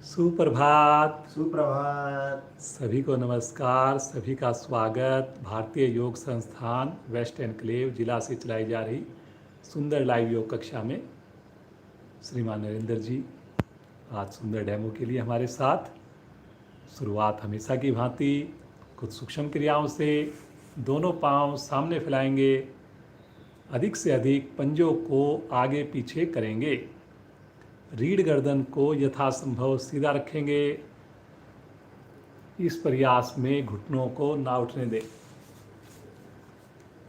सुप्रभात। सुप्रभात। सभी को नमस्कार, सभी का स्वागत। भारतीय योग संस्थान वेस्ट एनक्लेव जिला से चलाई जा रही सुंदर लाइव योग कक्षा में श्रीमान नरेंद्र जी आज सुंदर डेमो के लिए हमारे साथ। शुरुआत हमेशा की भांति कुछ सूक्ष्म क्रियाओं से। दोनों पांव सामने फैलाएंगे, अधिक से अधिक पंजों को आगे पीछे करेंगे, रीढ़ गर्दन को यथासंभव सीधा रखेंगे। इस प्रयास में घुटनों को ना उठने दें,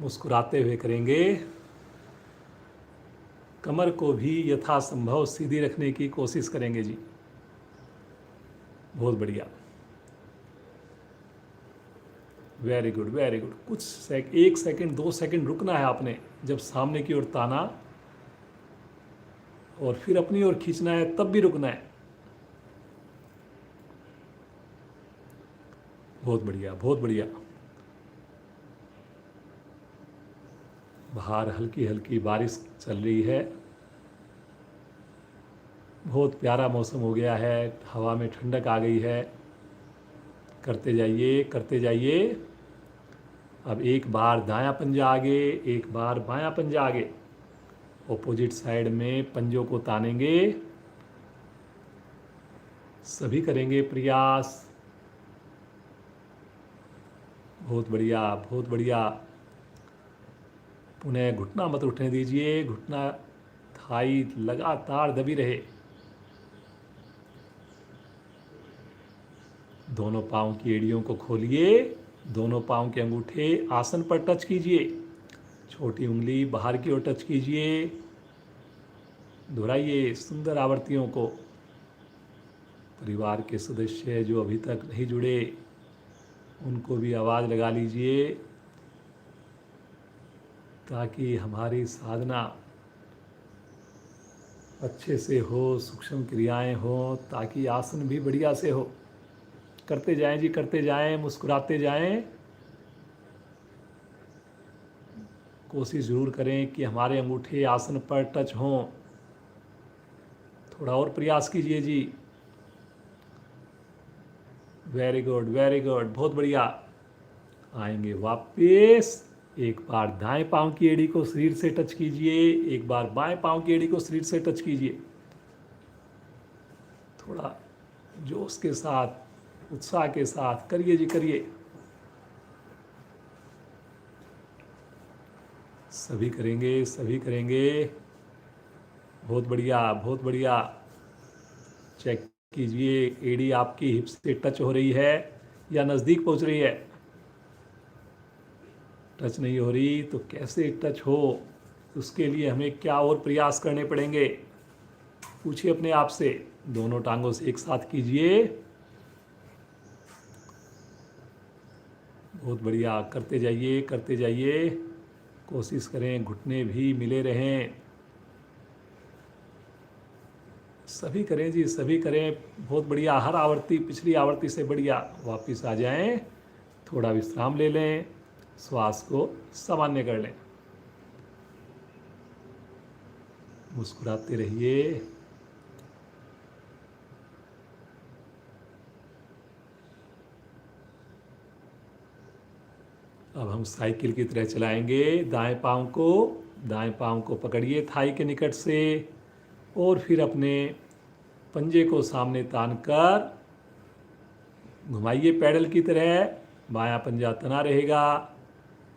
मुस्कुराते हुए करेंगे। कमर को भी यथासंभव सीधी रखने की कोशिश करेंगे जी। बहुत बढ़िया, वेरी गुड वेरी गुड। कुछ 1 सेकंड 2 सेकंड रुकना है आपने, जब सामने की ओर ताना और फिर अपनी ओर खींचना है तब भी रुकना है। बहुत बढ़िया बहुत बढ़िया। बाहर हल्की हल्की बारिश चल रही है, बहुत प्यारा मौसम हो गया है, हवा में ठंडक आ गई है। करते जाइए करते जाइए। अब एक बार दायां पंजा आगे, एक बार बायां पंजा आगे। ऑपोजिट साइड में पंजों को तानेंगे। सभी करेंगे प्रयास। बहुत बढ़िया बहुत बढ़िया। पुनः घुटना मत उठने दीजिए, घुटना थाई लगातार दबी रहे। दोनों पाँव की एड़ियों को खोलिए, दोनों पाँव के अंगूठे आसन पर टच कीजिए, छोटी उंगली बाहर की ओर टच कीजिए। दोहराइए सुंदर आवृत्तियों को। परिवार के सदस्य जो अभी तक नहीं जुड़े उनको भी आवाज़ लगा लीजिए, ताकि हमारी साधना अच्छे से हो, सूक्ष्म क्रियाएं हो, ताकि आसन भी बढ़िया से हो। करते जाएं जी करते जाएं, मुस्कुराते जाएं। कोशिश ज़रूर करें कि हमारे अंगूठे आसन पर टच हों। थोड़ा और प्रयास कीजिए जी। वेरी गुड वेरी गुड, बहुत बढ़िया। आएंगे वापस। एक बार दाएं पांव की एड़ी को शरीर से टच कीजिए, एक बार बाएं पांव की एड़ी को शरीर से टच कीजिए। थोड़ा जोश के साथ, उत्साह के साथ करिए जी करिए। सभी करेंगे सभी करेंगे। बहुत बढ़िया बहुत बढ़िया। चेक कीजिए एड़ी आपकी हिप से टच हो रही है या नज़दीक पहुंच रही है। टच नहीं हो रही तो कैसे टच हो, उसके लिए हमें क्या और प्रयास करने पड़ेंगे, पूछिए अपने आप से। दोनों टांगों से एक साथ कीजिए। बहुत बढ़िया, करते जाइए करते जाइए। कोशिश करें घुटने भी मिले रहें। सभी करें जी सभी करें। बहुत बढ़िया, हर आवृत्ति पिछली आवृत्ति से बढ़िया। वापस आ जाएं, थोड़ा विश्राम ले लें, श्वास को सामान्य कर लें। मुस्कुराते रहिए। अब हम साइकिल की तरह चलाएंगे। दाएं पाँव को पकड़िए थाई के निकट से, और फिर अपने पंजे को सामने तान कर घुमाइए पैडल की तरह। बायां पंजा तना रहेगा।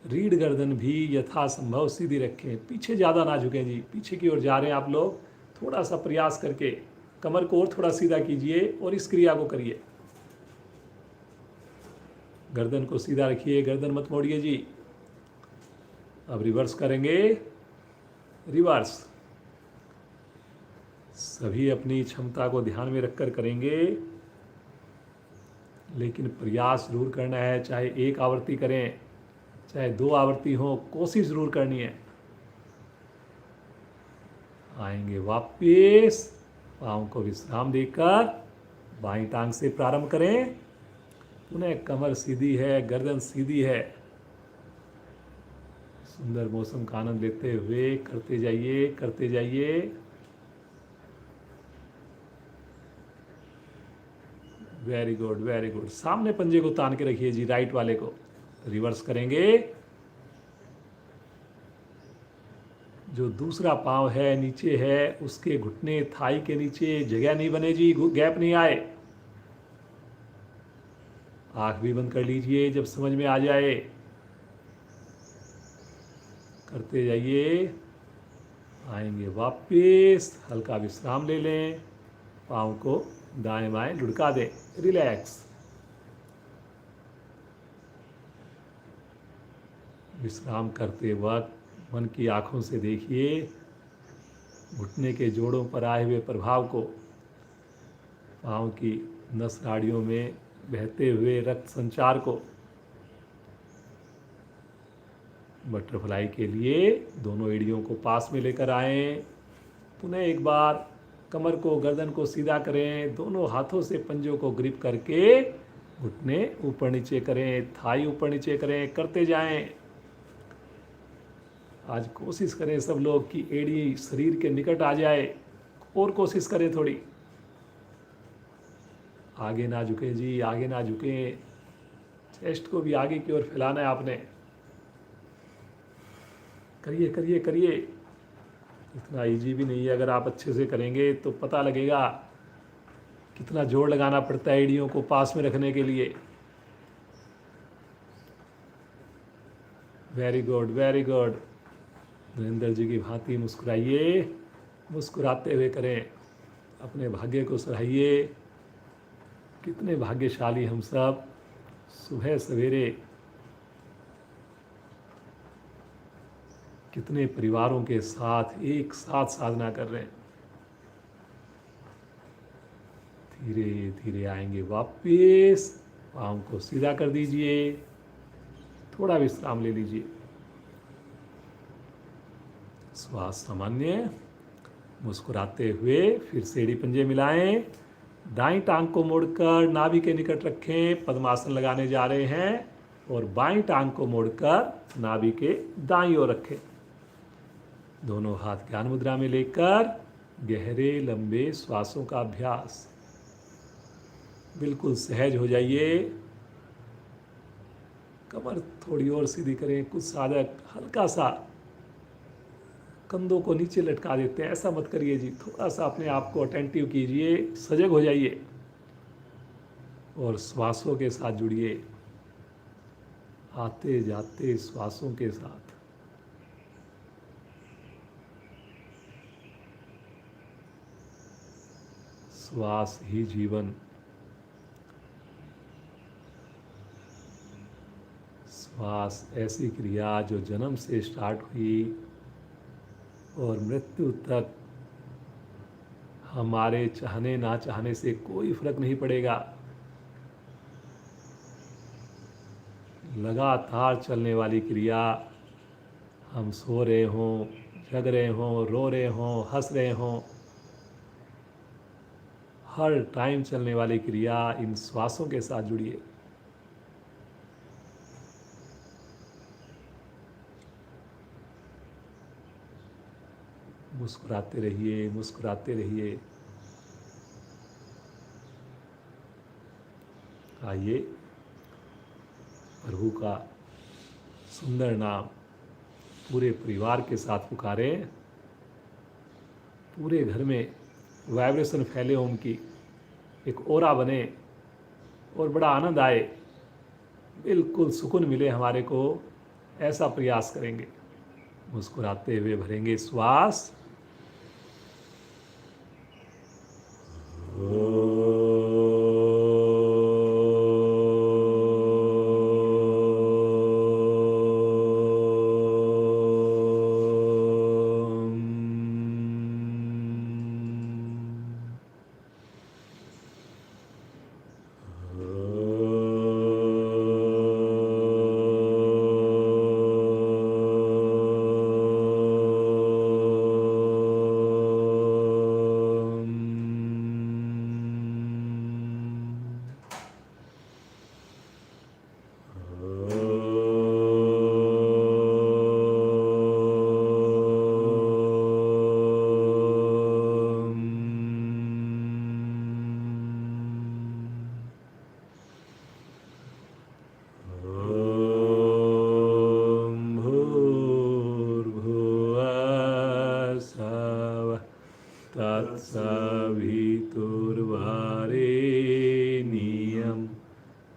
रीढ़ गर्दन भी यथासंभव सीधी रखें, पीछे ज़्यादा ना झुकें जी। पीछे की ओर जा रहे हैं आप लोग, थोड़ा सा प्रयास करके कमर को और थोड़ा सीधा कीजिए और इस क्रिया को करिए। गर्दन को सीधा रखिए, गर्दन मत मोड़िए जी। अब रिवर्स करेंगे, रिवर्स। सभी अपनी क्षमता को ध्यान में रखकर करेंगे, लेकिन प्रयास जरूर करना है। चाहे एक आवृत्ति करें, चाहे 2 आवृत्ति हो, कोशिश जरूर करनी है। आएंगे वापस, पाँव को विश्राम देकर बाईं टांग से प्रारंभ करें। पुनः कमर सीधी है, गर्दन सीधी है। सुंदर मौसम का आनंद लेते हुए करते जाइए करते जाइए। Very good very good. सामने पंजे को तान के रखिए जी, राइट वाले को। रिवर्स करेंगे। जो दूसरा पांव है नीचे है, उसके घुटने थाई के नीचे जगह नहीं बने जी, गैप नहीं आए। आंख भी बंद कर लीजिए जब समझ में आ जाए। करते जाइए। आएंगे वापस, हल्का विश्राम ले लें, पाँव को दाएं बाएं लुढ़का दें, रिलैक्स। विश्राम करते वक्त मन की आंखों से देखिए घुटने के जोड़ों पर आए हुए प्रभाव को, पाँव की नस नाड़ियों में बहते हुए रक्त संचार को। बटरफ्लाई के लिए दोनों एड़ियों को पास में लेकर आएं। पुनः एक बार कमर को, गर्दन को सीधा करें, दोनों हाथों से पंजों को ग्रिप करके घुटने ऊपर नीचे करें, थाई ऊपर नीचे करें, करते जाएं। आज कोशिश करें सब लोग कि एड़ी शरीर के निकट आ जाए, और कोशिश करें थोड़ी। आगे ना झुकें जी, आगे ना झुकें, चेस्ट को भी आगे की ओर फैलाना है आपने। करिए करिए करिए। इतना इजी भी नहीं है, अगर आप अच्छे से करेंगे तो पता लगेगा कितना जोर लगाना पड़ता है एड़ियों को पास में रखने के लिए। Very good very good. Narendra ji की भांति मुस्कुराइए, मुस्कुराते हुए करें, अपने भाग्य को सराहिए। कितने भाग्यशाली हम सब, सुबह सवेरे कितने परिवारों के साथ एक साथ साधना कर रहे हैं। धीरे धीरे आएंगे वापस, पाँव को सीधा कर दीजिए, थोड़ा विश्राम ले लीजिए। श्वास सामान्य, मुस्कुराते हुए फिर से एड़ी पंजे मिलाएं, दाईं टांग को मोड़कर नाभि के निकट रखें, पद्मासन लगाने जा रहे हैं, और बाईं टांग को मोड़कर नाभि के दाईं ओर रखें। दोनों हाथ ज्ञान मुद्रा में लेकर गहरे लंबे श्वासों का अभ्यास। बिल्कुल सहज हो जाइए। कमर थोड़ी और सीधी करें। कुछ साधक हल्का सा कंधों को नीचे लटका देते हैं, ऐसा मत करिए जी। थोड़ा सा अपने आप को अटेंटिव कीजिए, सजग हो जाइए और श्वासों के साथ जुड़िए, आते जाते श्वासों के साथ। श्वास ही जीवन। श्वास ऐसी क्रिया जो जन्म से स्टार्ट हुई और मृत्यु तक हमारे चाहने ना चाहने से कोई फर्क नहीं पड़ेगा। लगातार चलने वाली क्रिया, हम सो रहे हों, जग रहे हों, रो रहे हों, हंस रहे हों, हर टाइम चलने वाली क्रिया इन श्वासों के साथ जुड़िए। मुस्कुराते रहिए, मुस्कुराते रहिए। आइए प्रभु का सुंदर नाम पूरे परिवार के साथ पुकारें। पूरे घर में वाइब्रेशन फैले, ओम की एक ओरा बने और बड़ा आनंद आए, बिल्कुल सुकून मिले हमारे को, ऐसा प्रयास करेंगे। मुस्कुराते हुए भरेंगे श्वास। तत्सवितुर्वरेण्यं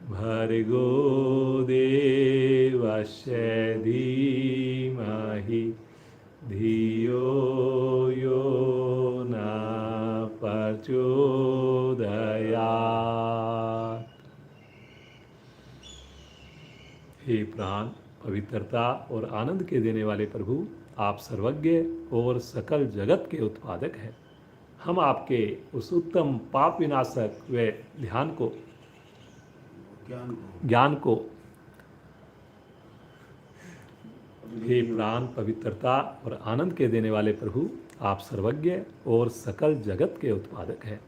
भर्गो देवस्य धीमहि धियो यो न प्रचोदयात्। हे प्राण, पवित्रता और आनंद के देने वाले प्रभु, आप सर्वज्ञ और सकल जगत के उत्पादक हैं। हम आपके उस उत्तम पाप विनाशक व ज्ञान को हे प्राण, पवित्रता और आनंद के देने वाले प्रभु, आप सर्वज्ञ और सकल जगत के उत्पादक हैं।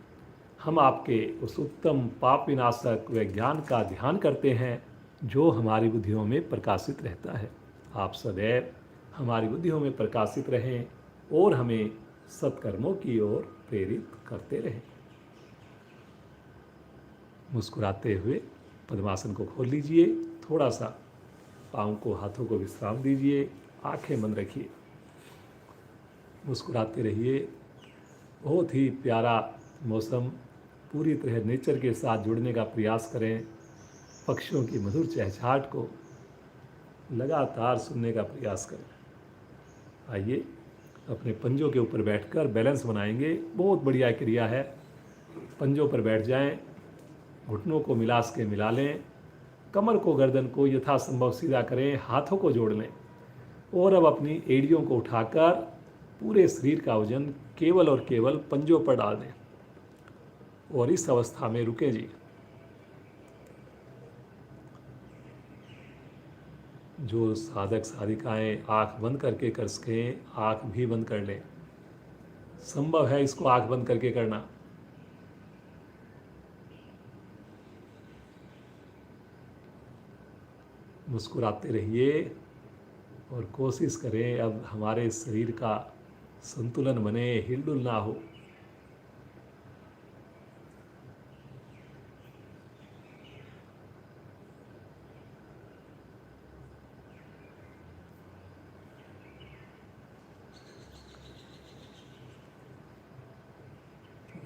हम आपके उस उत्तम पाप विनाशक व ज्ञान का ध्यान करते हैं जो हमारी बुद्धियों में प्रकाशित रहता है। आप सदैव हमारी बुद्धियों में प्रकाशित रहें और हमें सत्कर्मों की ओर प्रेरित करते रहें। मुस्कुराते हुए पद्मासन को खोल लीजिए, थोड़ा सा पाँव को, हाथों को विश्राम दीजिए, आंखें बंद रखिए, मुस्कुराते रहिए। बहुत ही प्यारा मौसम, पूरी तरह नेचर के साथ जुड़ने का प्रयास करें। पक्षियों की मधुर चहचहाट को लगातार सुनने का प्रयास करें। आइए अपने पंजों के ऊपर बैठकर बैलेंस बनाएंगे। बहुत बढ़िया क्रिया है। पंजों पर बैठ जाएं, घुटनों को मिला लें, कमर को, गर्दन को यथासंभव सीधा करें, हाथों को जोड़ लें और अब अपनी एड़ियों को उठाकर पूरे शरीर का वजन केवल और केवल पंजों पर डाल दें और इस अवस्था में रुकें जी। जो साधक साधिकाएं आंख बंद करके कर सकें, आंख भी बंद कर लें। संभव है इसको आंख बंद करके करना। मुस्कुराते रहिए और कोशिश करें अब हमारे शरीर का संतुलन बने, हिलडुल ना हो।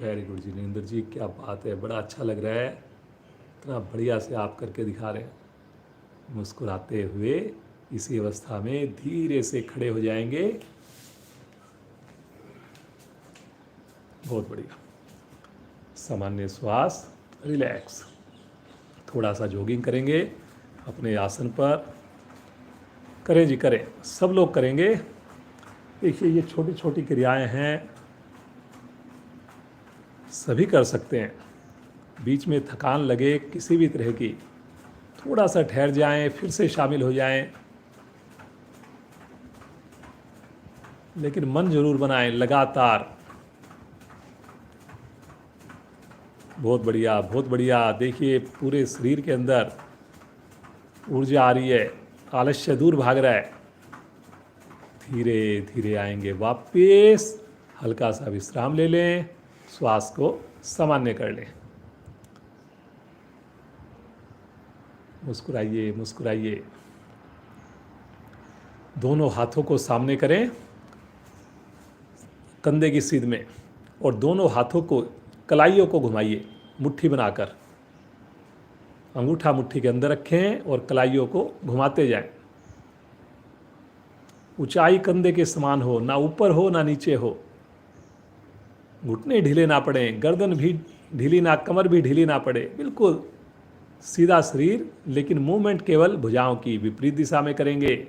वेरी गुड जी नरेंद्र जी, क्या बात है, बड़ा अच्छा लग रहा है, इतना बढ़िया से आप करके दिखा रहे हैं। मुस्कुराते हुए इसी अवस्था में धीरे से खड़े हो जाएंगे। बहुत बढ़िया। सामान्य श्वास, रिलैक्स। थोड़ा सा जॉगिंग करेंगे अपने आसन पर। करें जी, करें, सब लोग करेंगे। देखिए ये छोटी छोटी क्रियाएं हैं, सभी कर सकते हैं। बीच में थकान लगे किसी भी तरह की, थोड़ा सा ठहर जाएं, फिर से शामिल हो जाएं, लेकिन मन जरूर बनाएं लगातार। बहुत बढ़िया, बहुत बढ़िया। देखिए पूरे शरीर के अंदर ऊर्जा आ रही है, आलस्य दूर भाग रहा है। धीरे धीरे आएंगे वापस। हल्का सा विश्राम ले लें, श्वास को सामान्य कर लें। मुस्कुराइए, मुस्कुराइए। दोनों हाथों को सामने करें कंधे की सीध में और दोनों हाथों को, कलाइयों को घुमाइए मुट्ठी बनाकर। अंगूठा मुट्ठी के अंदर रखें और कलाइयों को घुमाते जाएं। ऊंचाई कंधे के समान हो, ना ऊपर हो ना नीचे हो। घुटने ढीले ना पड़े, गर्दन भी ढीली ना, कमर भी ढीली ना पड़े। बिल्कुल सीधा शरीर, लेकिन मूवमेंट केवल भुजाओं की विपरीत दिशा में करेंगे,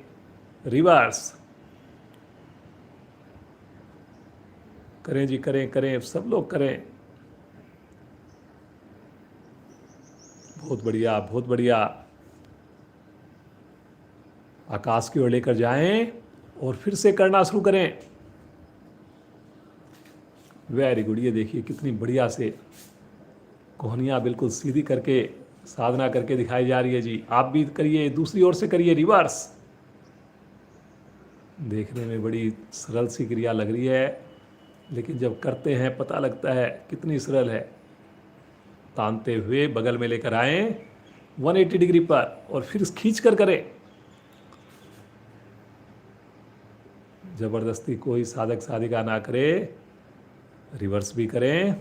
रिवर्स। करें जी, करें करें, सब लोग करें। बहुत बढ़िया, बहुत बढ़िया। आकाश की ओर लेकर जाएं और फिर से करना शुरू करें। Very good. ये देखिए कितनी बढ़िया से कोहनियाँ बिल्कुल सीधी करके साधना करके दिखाई जा रही है जी। आप भी करिए, दूसरी ओर से करिए, रिवर्स। देखने में बड़ी सरल सी क्रिया लग रही है, लेकिन जब करते हैं पता लगता है कितनी सरल है। तानते हुए बगल में लेकर आए 180 डिग्री पर और फिर खींच कर करें। ज़बरदस्ती कोई साधक साधिका ना करे, रिवर्स भी करें।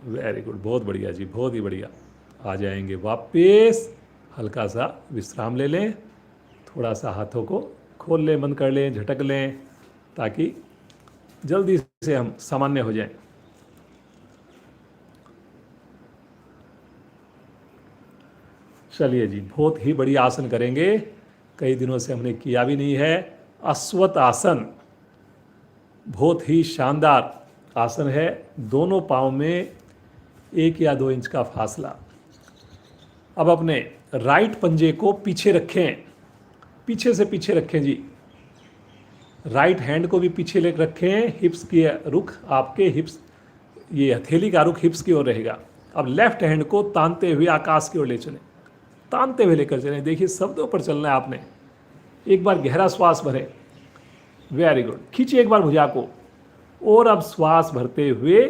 वेरी गुड, बहुत बढ़िया जी, बहुत ही बढ़िया। आ जाएंगे वापस, हल्का सा विश्राम ले लें, थोड़ा सा हाथों को खोल लें, बंद कर लें, झटक लें, ताकि जल्दी से हम सामान्य हो जाएं। चलिए जी, बहुत ही बढ़िया आसन करेंगे, कई दिनों से हमने किया भी नहीं है। अश्वत्थ आसन बहुत ही शानदार आसन है। दोनों पाँव में 1 या 2 इंच का फासला। अब अपने राइट पंजे को पीछे रखें, पीछे से पीछे रखें जी। राइट हैंड को भी पीछे ले रखें, हिप्स की रुख आपके हिप्स, ये हथेली का रुख हिप्स की ओर रहेगा। अब लेफ्ट हैंड को तानते हुए आकाश की ओर ले चलें, तानते हुए लेकर चलें। देखिए शब्दों पर चलना है आपने। एक बार गहरा श्वास भरें, वेरी गुड। खींचिए एक बार भुजा को, और अब श्वास भरते हुए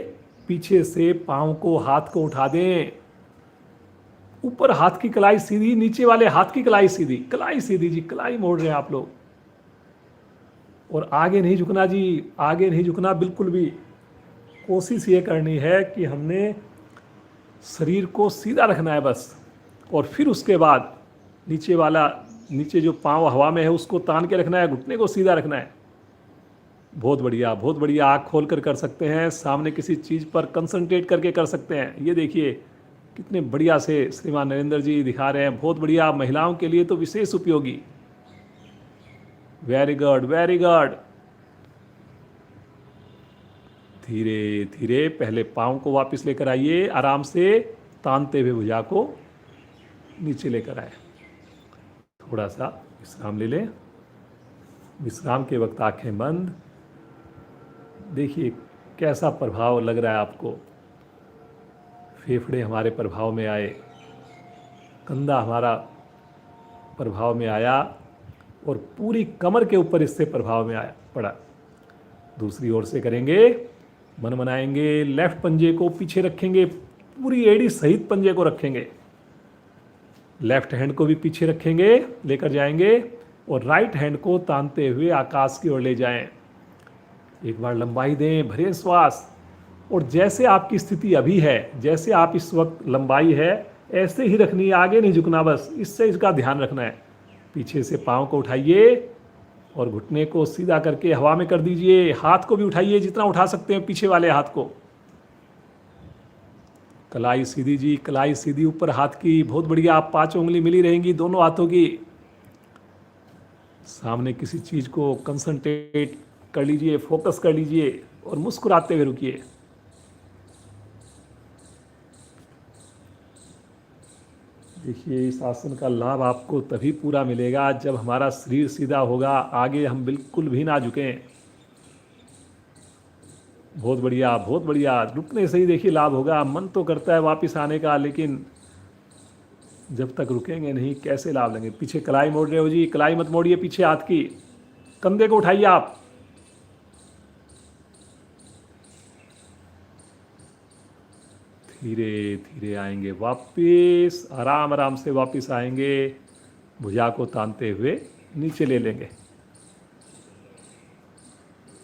पीछे से पाँव को, हाथ को उठा दें। ऊपर हाथ की कलाई सीधी, नीचे वाले हाथ की कलाई सीधी, कलाई सीधी जी, कलाई मोड़ रहे हैं आप लोग। और आगे नहीं झुकना जी, आगे नहीं झुकना बिल्कुल भी। कोशिश ये करनी है कि हमने शरीर को सीधा रखना है बस। और फिर उसके बाद नीचे वाला, नीचे जो पाँव हवा में है उसको तान के रखना है, घुटने को सीधा रखना है। बहुत बढ़िया, बहुत बढ़िया। आँख खोल कर सकते हैं, सामने किसी चीज़ पर कंसंट्रेट करके कर सकते हैं। ये देखिए कितने बढ़िया से श्रीमान नरेंद्र जी दिखा रहे हैं, बहुत बढ़िया। महिलाओं के लिए तो विशेष उपयोगी। Very good, very good. धीरे धीरे पहले पाँव को वापस लेकर आइए, आराम से तानते हुए भुजा को नीचे लेकर आए। थोड़ा सा विश्राम ले लें। विश्राम के वक्त आंखें बंद। देखिए कैसा प्रभाव लग रहा है आपको। फेफड़े हमारे प्रभाव में आए, कंधा हमारा प्रभाव में आया, और पूरी कमर के ऊपर इससे प्रभाव में आया पड़ा। दूसरी ओर से करेंगे, मन बनाएंगे। लेफ्ट पंजे को पीछे रखेंगे, पूरी एड़ी सहित पंजे को रखेंगे। लेफ्ट हैंड को भी पीछे रखेंगे, लेकर जाएंगे, और राइट हैंड को तानते हुए आकाश की ओर ले जाएं। एक बार लंबाई दें, भरें श्वास। और जैसे आपकी स्थिति अभी है, जैसे आप इस वक्त लंबाई है, ऐसे ही रखनी है, आगे नहीं झुकना बस। इससे इसका ध्यान रखना है। पीछे से पाँव को उठाइए और घुटने को सीधा करके हवा में कर दीजिए। हाथ को भी उठाइए, जितना उठा सकते हैं पीछे वाले हाथ को। कलाई सीधी जी, कलाई सीधी ऊपर हाथ की, बहुत बढ़िया। आप 5 उंगली मिली रहेंगी दोनों हाथों की। सामने किसी चीज़ को कंसंट्रेट कर लीजिए, फोकस कर लीजिए, और मुस्कुराते हुए रुकिए। देखिए इस आसन का लाभ आपको तभी पूरा मिलेगा जब हमारा शरीर सीधा होगा, आगे हम बिल्कुल भी ना झुकें। बहुत बढ़िया, बहुत बढ़िया। रुकने से ही देखिए लाभ होगा। मन तो करता है वापस आने का, लेकिन जब तक रुकेंगे नहीं कैसे लाभ लेंगे। पीछे कलाई मोड़ रहे हो जी, कलाई मत मोड़िए पीछे हाथ की। कंधे को उठाइए आप। धीरे धीरे आएंगे वापस, आराम आराम से वापस आएंगे। भुजा को तानते हुए नीचे ले लेंगे।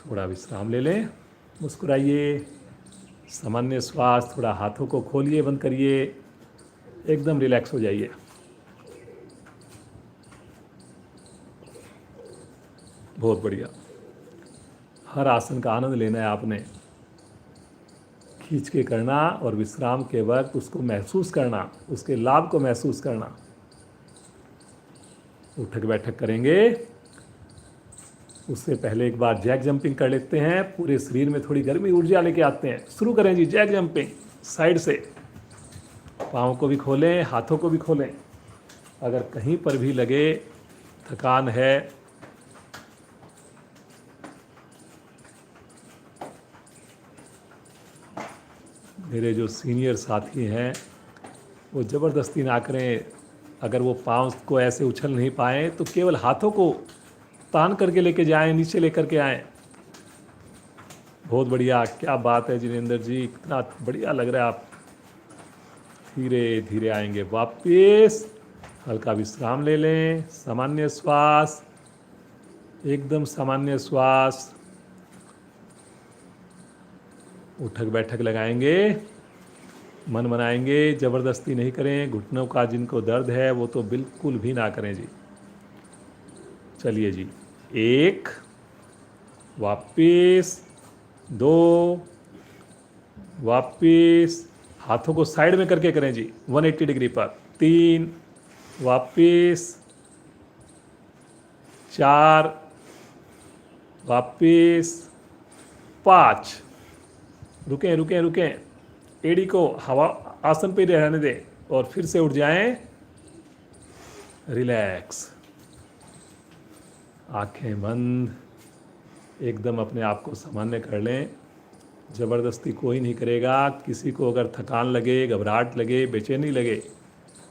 थोड़ा विश्राम ले लें, मुस्कुराइए, सामान्य श्वास। थोड़ा हाथों को खोलिए, बंद करिए, एकदम रिलैक्स हो जाइए। बहुत बढ़िया। हर आसन का आनंद लेना है आपने। खींच के करना, और विश्राम के वक्त उसको महसूस करना, उसके लाभ को महसूस करना। उठक बैठक करेंगे, उससे पहले एक बार जैक जंपिंग कर लेते हैं। पूरे शरीर में थोड़ी गर्मी ऊर्जा लेके आते हैं। शुरू करें जी, जैक जंपिंग। साइड से पाँव को भी खोलें, हाथों को भी खोलें। अगर कहीं पर भी लगे थकान है, मेरे जो सीनियर साथी हैं वो ज़बरदस्ती ना करें। अगर वो पाँव को ऐसे उछल नहीं पाएँ तो केवल हाथों को तान करके लेके जाएं, नीचे लेकर के आएँ। बहुत बढ़िया, क्या बात है जिनेंद्र जी, कितना बढ़िया लग रहा है आप। धीरे धीरे आएंगे वापस, हल्का विश्राम ले लें, सामान्य श्वास, एकदम सामान्य श्वास। उठक बैठक लगाएंगे, मन बनाएंगे, ज़बरदस्ती नहीं करें। घुटनों का जिनको दर्द है वो तो बिल्कुल भी ना करें जी। चलिए जी, 1, वापिस 2, वापिस, हाथों को साइड में करके करें जी 180 डिग्री पर। 3, वापिस, 4, वापिस, 5, रुकें रुकें रुकें, एड़ी को हवा आसन पे रहने दें और फिर से उठ जाएं। रिलैक्स, आंखें बंद, एकदम अपने आप को सामान्य कर लें। ज़बरदस्ती कोई नहीं करेगा। किसी को अगर थकान लगे, घबराहट लगे, बेचैनी लगे,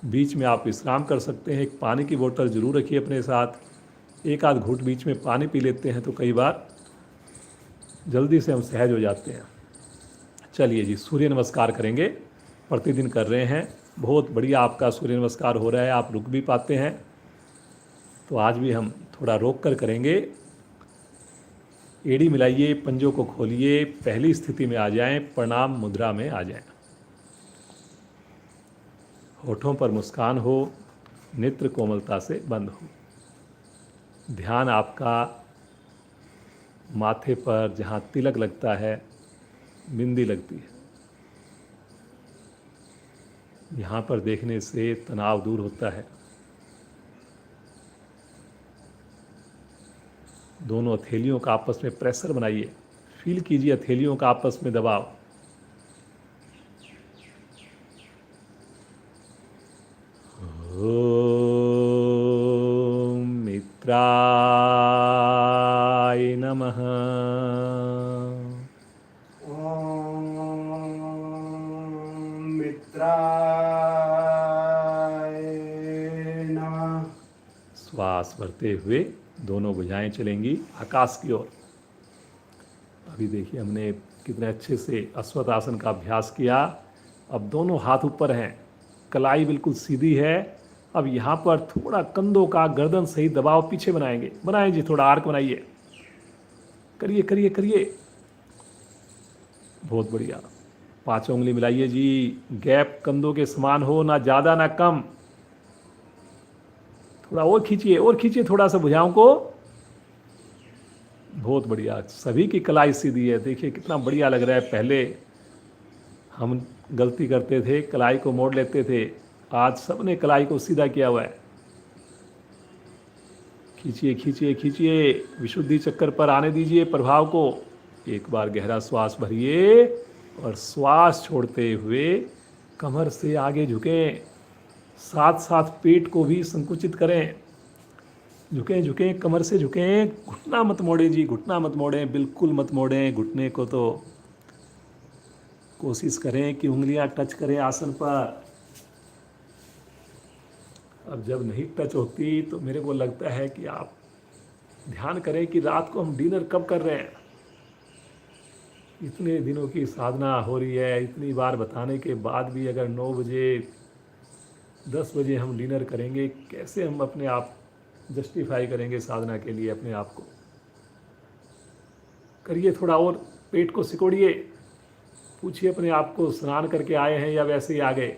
बीच में आप विश्राम कर सकते हैं। एक पानी की बोतल ज़रूर रखिए अपने साथ। एक आध घूंट बीच में पानी पी लेते हैं तो कई बार जल्दी से हम सहज हो जाते हैं। चलिए जी, सूर्य नमस्कार करेंगे, प्रतिदिन कर रहे हैं। बहुत बढ़िया आपका सूर्य नमस्कार हो रहा है, आप रुक भी पाते हैं। तो आज भी हम थोड़ा रोक कर करेंगे। एड़ी मिलाइए, पंजों को खोलिए, पहली स्थिति में आ जाएं, प्रणाम मुद्रा में आ जाएं। होठों पर मुस्कान हो, नेत्र कोमलता से बंद हो। ध्यान आपका माथे पर जहाँ तिलक लगता है, बिंदी लगती है, यहाँ पर देखने से तनाव दूर होता है। दोनों हथेलियों का आपस में प्रेशर बनाइए, फील कीजिए हथेलियों का आपस में दबाव। ओम मित्राय नमः। श्वास भरते हुए दोनों भुजाएं चलेंगी आकाश की ओर। अभी देखिए हमने कितने अच्छे से अश्वत्थ आसन का अभ्यास किया। अब दोनों हाथ ऊपर हैं, कलाई बिल्कुल सीधी है। अब यहाँ पर थोड़ा कंधों का गर्दन सही दबाव पीछे बनाएंगे। बनाएं जी, थोड़ा आर्क बनाइए, करिए करिए करिए, बहुत बढ़िया। 5 उंगली मिलाइए जी, गैप कंधों के समान हो, ना ज़्यादा ना कम। थोड़ा और खींचिए थोड़ा सा भुजाओं को, बहुत बढ़िया। सभी की कलाई सीधी है, देखिए कितना बढ़िया लग रहा है। पहले हम गलती करते थे, कलाई को मोड़ लेते थे, आज सबने कलाई को सीधा किया हुआ है। खींचिए खींचिए खींचिए, विशुद्धि चक्कर पर आने दीजिए प्रभाव को। एक बार गहरा श्वास भरिए और श्वास छोड़ते हुए कमर से आगे झुकें, साथ साथ पेट को भी संकुचित करें। झुकें झुकें, कमर से झुकें, घुटना मत मोड़ें जी, घुटना मत मोड़ें, बिल्कुल मत मोड़ें घुटने को। तो कोशिश करें कि उंगलियां टच करें आसन पर। अब जब नहीं टच होती तो मेरे को लगता है कि आप ध्यान करें कि रात को हम डिनर कब कर रहे हैं। इतने दिनों की साधना हो रही है, इतनी बार बताने के बाद भी अगर 9 बजे 10 बजे हम डिनर करेंगे, कैसे हम अपने आप जस्टिफाई करेंगे साधना के लिए अपने आप को। करिए थोड़ा और, पेट को सिकोड़िए, पूछिए अपने आप को स्नान करके आए हैं या वैसे ही आ गए।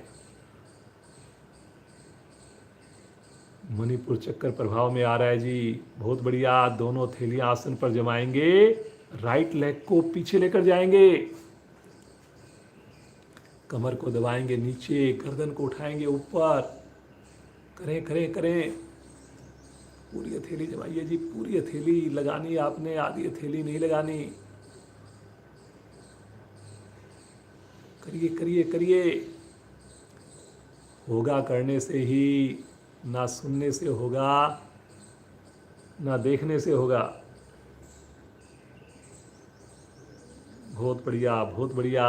मणिपुर चक्कर प्रभाव में आ रहा है जी, बहुत बढ़िया। दोनों थैलियां आसन पर जमाएंगे, राइट लेग को पीछे लेकर जाएंगे, कमर को दबाएंगे नीचे, गर्दन को उठाएंगे ऊपर। करें करें करें, पूरी हथेली जमाइए जी, पूरी हथेली लगानी आपने, आधी हथेली नहीं लगानी। करिए करिए करिए, होगा करने से ही, ना सुनने से होगा, ना देखने से होगा। बहुत बढ़िया बहुत बढ़िया।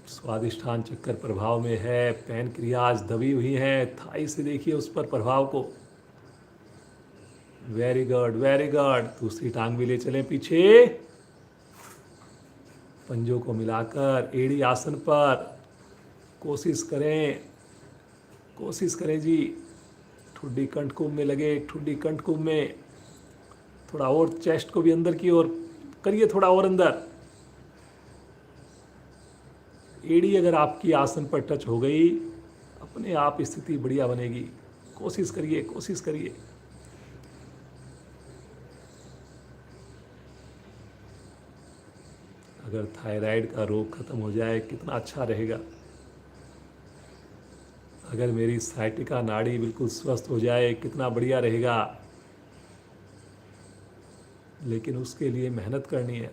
स्वादिष्ठान चक्कर प्रभाव में है, पैनक्रियाज दबी हुई है, थाई से देखिए उस पर प्रभाव को। Very good very good. दूसरी टांग भी ले चलें पीछे, पंजों को मिलाकर एड़ी आसन पर। कोशिश करें कोशिश करें जी, ठुड्डी कंठ कुंभ में लगे, ठुड्डी कंठ कुंभ में, थोड़ा और चेस्ट को भी अंदर की ओर करिए, थोड़ा और अंदर। एड़ी अगर आपकी आसन पर टच हो गई, अपने आप स्थिति बढ़िया बनेगी। कोशिश करिए, कोशिश करिए। अगर थायराइड का रोग खत्म हो जाए कितना अच्छा रहेगा। अगर मेरी साइटिका नाड़ी बिल्कुल स्वस्थ हो जाए कितना बढ़िया रहेगा। लेकिन उसके लिए मेहनत करनी है।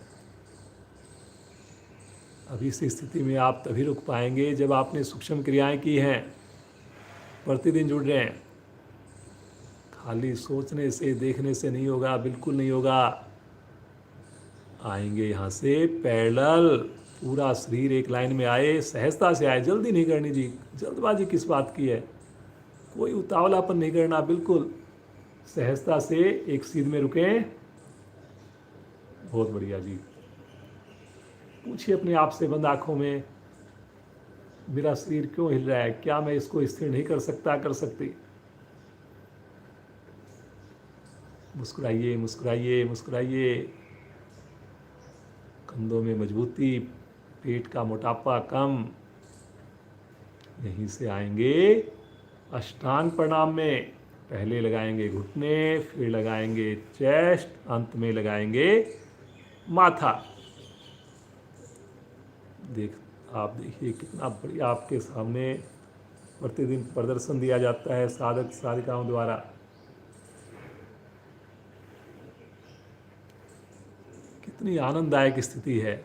अभी इस स्थिति में आप तभी रुक पाएंगे जब आपने सूक्ष्म क्रियाएं की हैं, प्रतिदिन जुड़ रहे हैं। खाली सोचने से, देखने से नहीं होगा, बिल्कुल नहीं होगा। आएंगे यहाँ से पैरेलल, पूरा शरीर एक लाइन में आए, सहजता से आए, जल्दी नहीं करनी जी। जल्दबाजी किस बात की है, कोई उतावलापन नहीं करना, बिल्कुल सहजता से एक सीध में रुकें। बहुत बढ़िया जी। पूछिए अपने आप से बंद आंखों में, मेरा शरीर क्यों हिल रहा है, क्या मैं इसको स्थिर नहीं कर सकता, कर सकती। मुस्कुराइए, मुस्कुराइए, मुस्कुराइए। कंधों में मजबूती, पेट का मोटापा कम। यहीं से आएंगे अष्टांग प्रणाम में। पहले लगाएंगे घुटने, फिर लगाएंगे चेस्ट, अंत में लगाएंगे माथा। आप देखिए कितना बढ़िया आपके सामने प्रतिदिन प्रदर्शन दिया जाता है साधक साधिकाओं द्वारा। कितनी आनंददायक स्थिति है।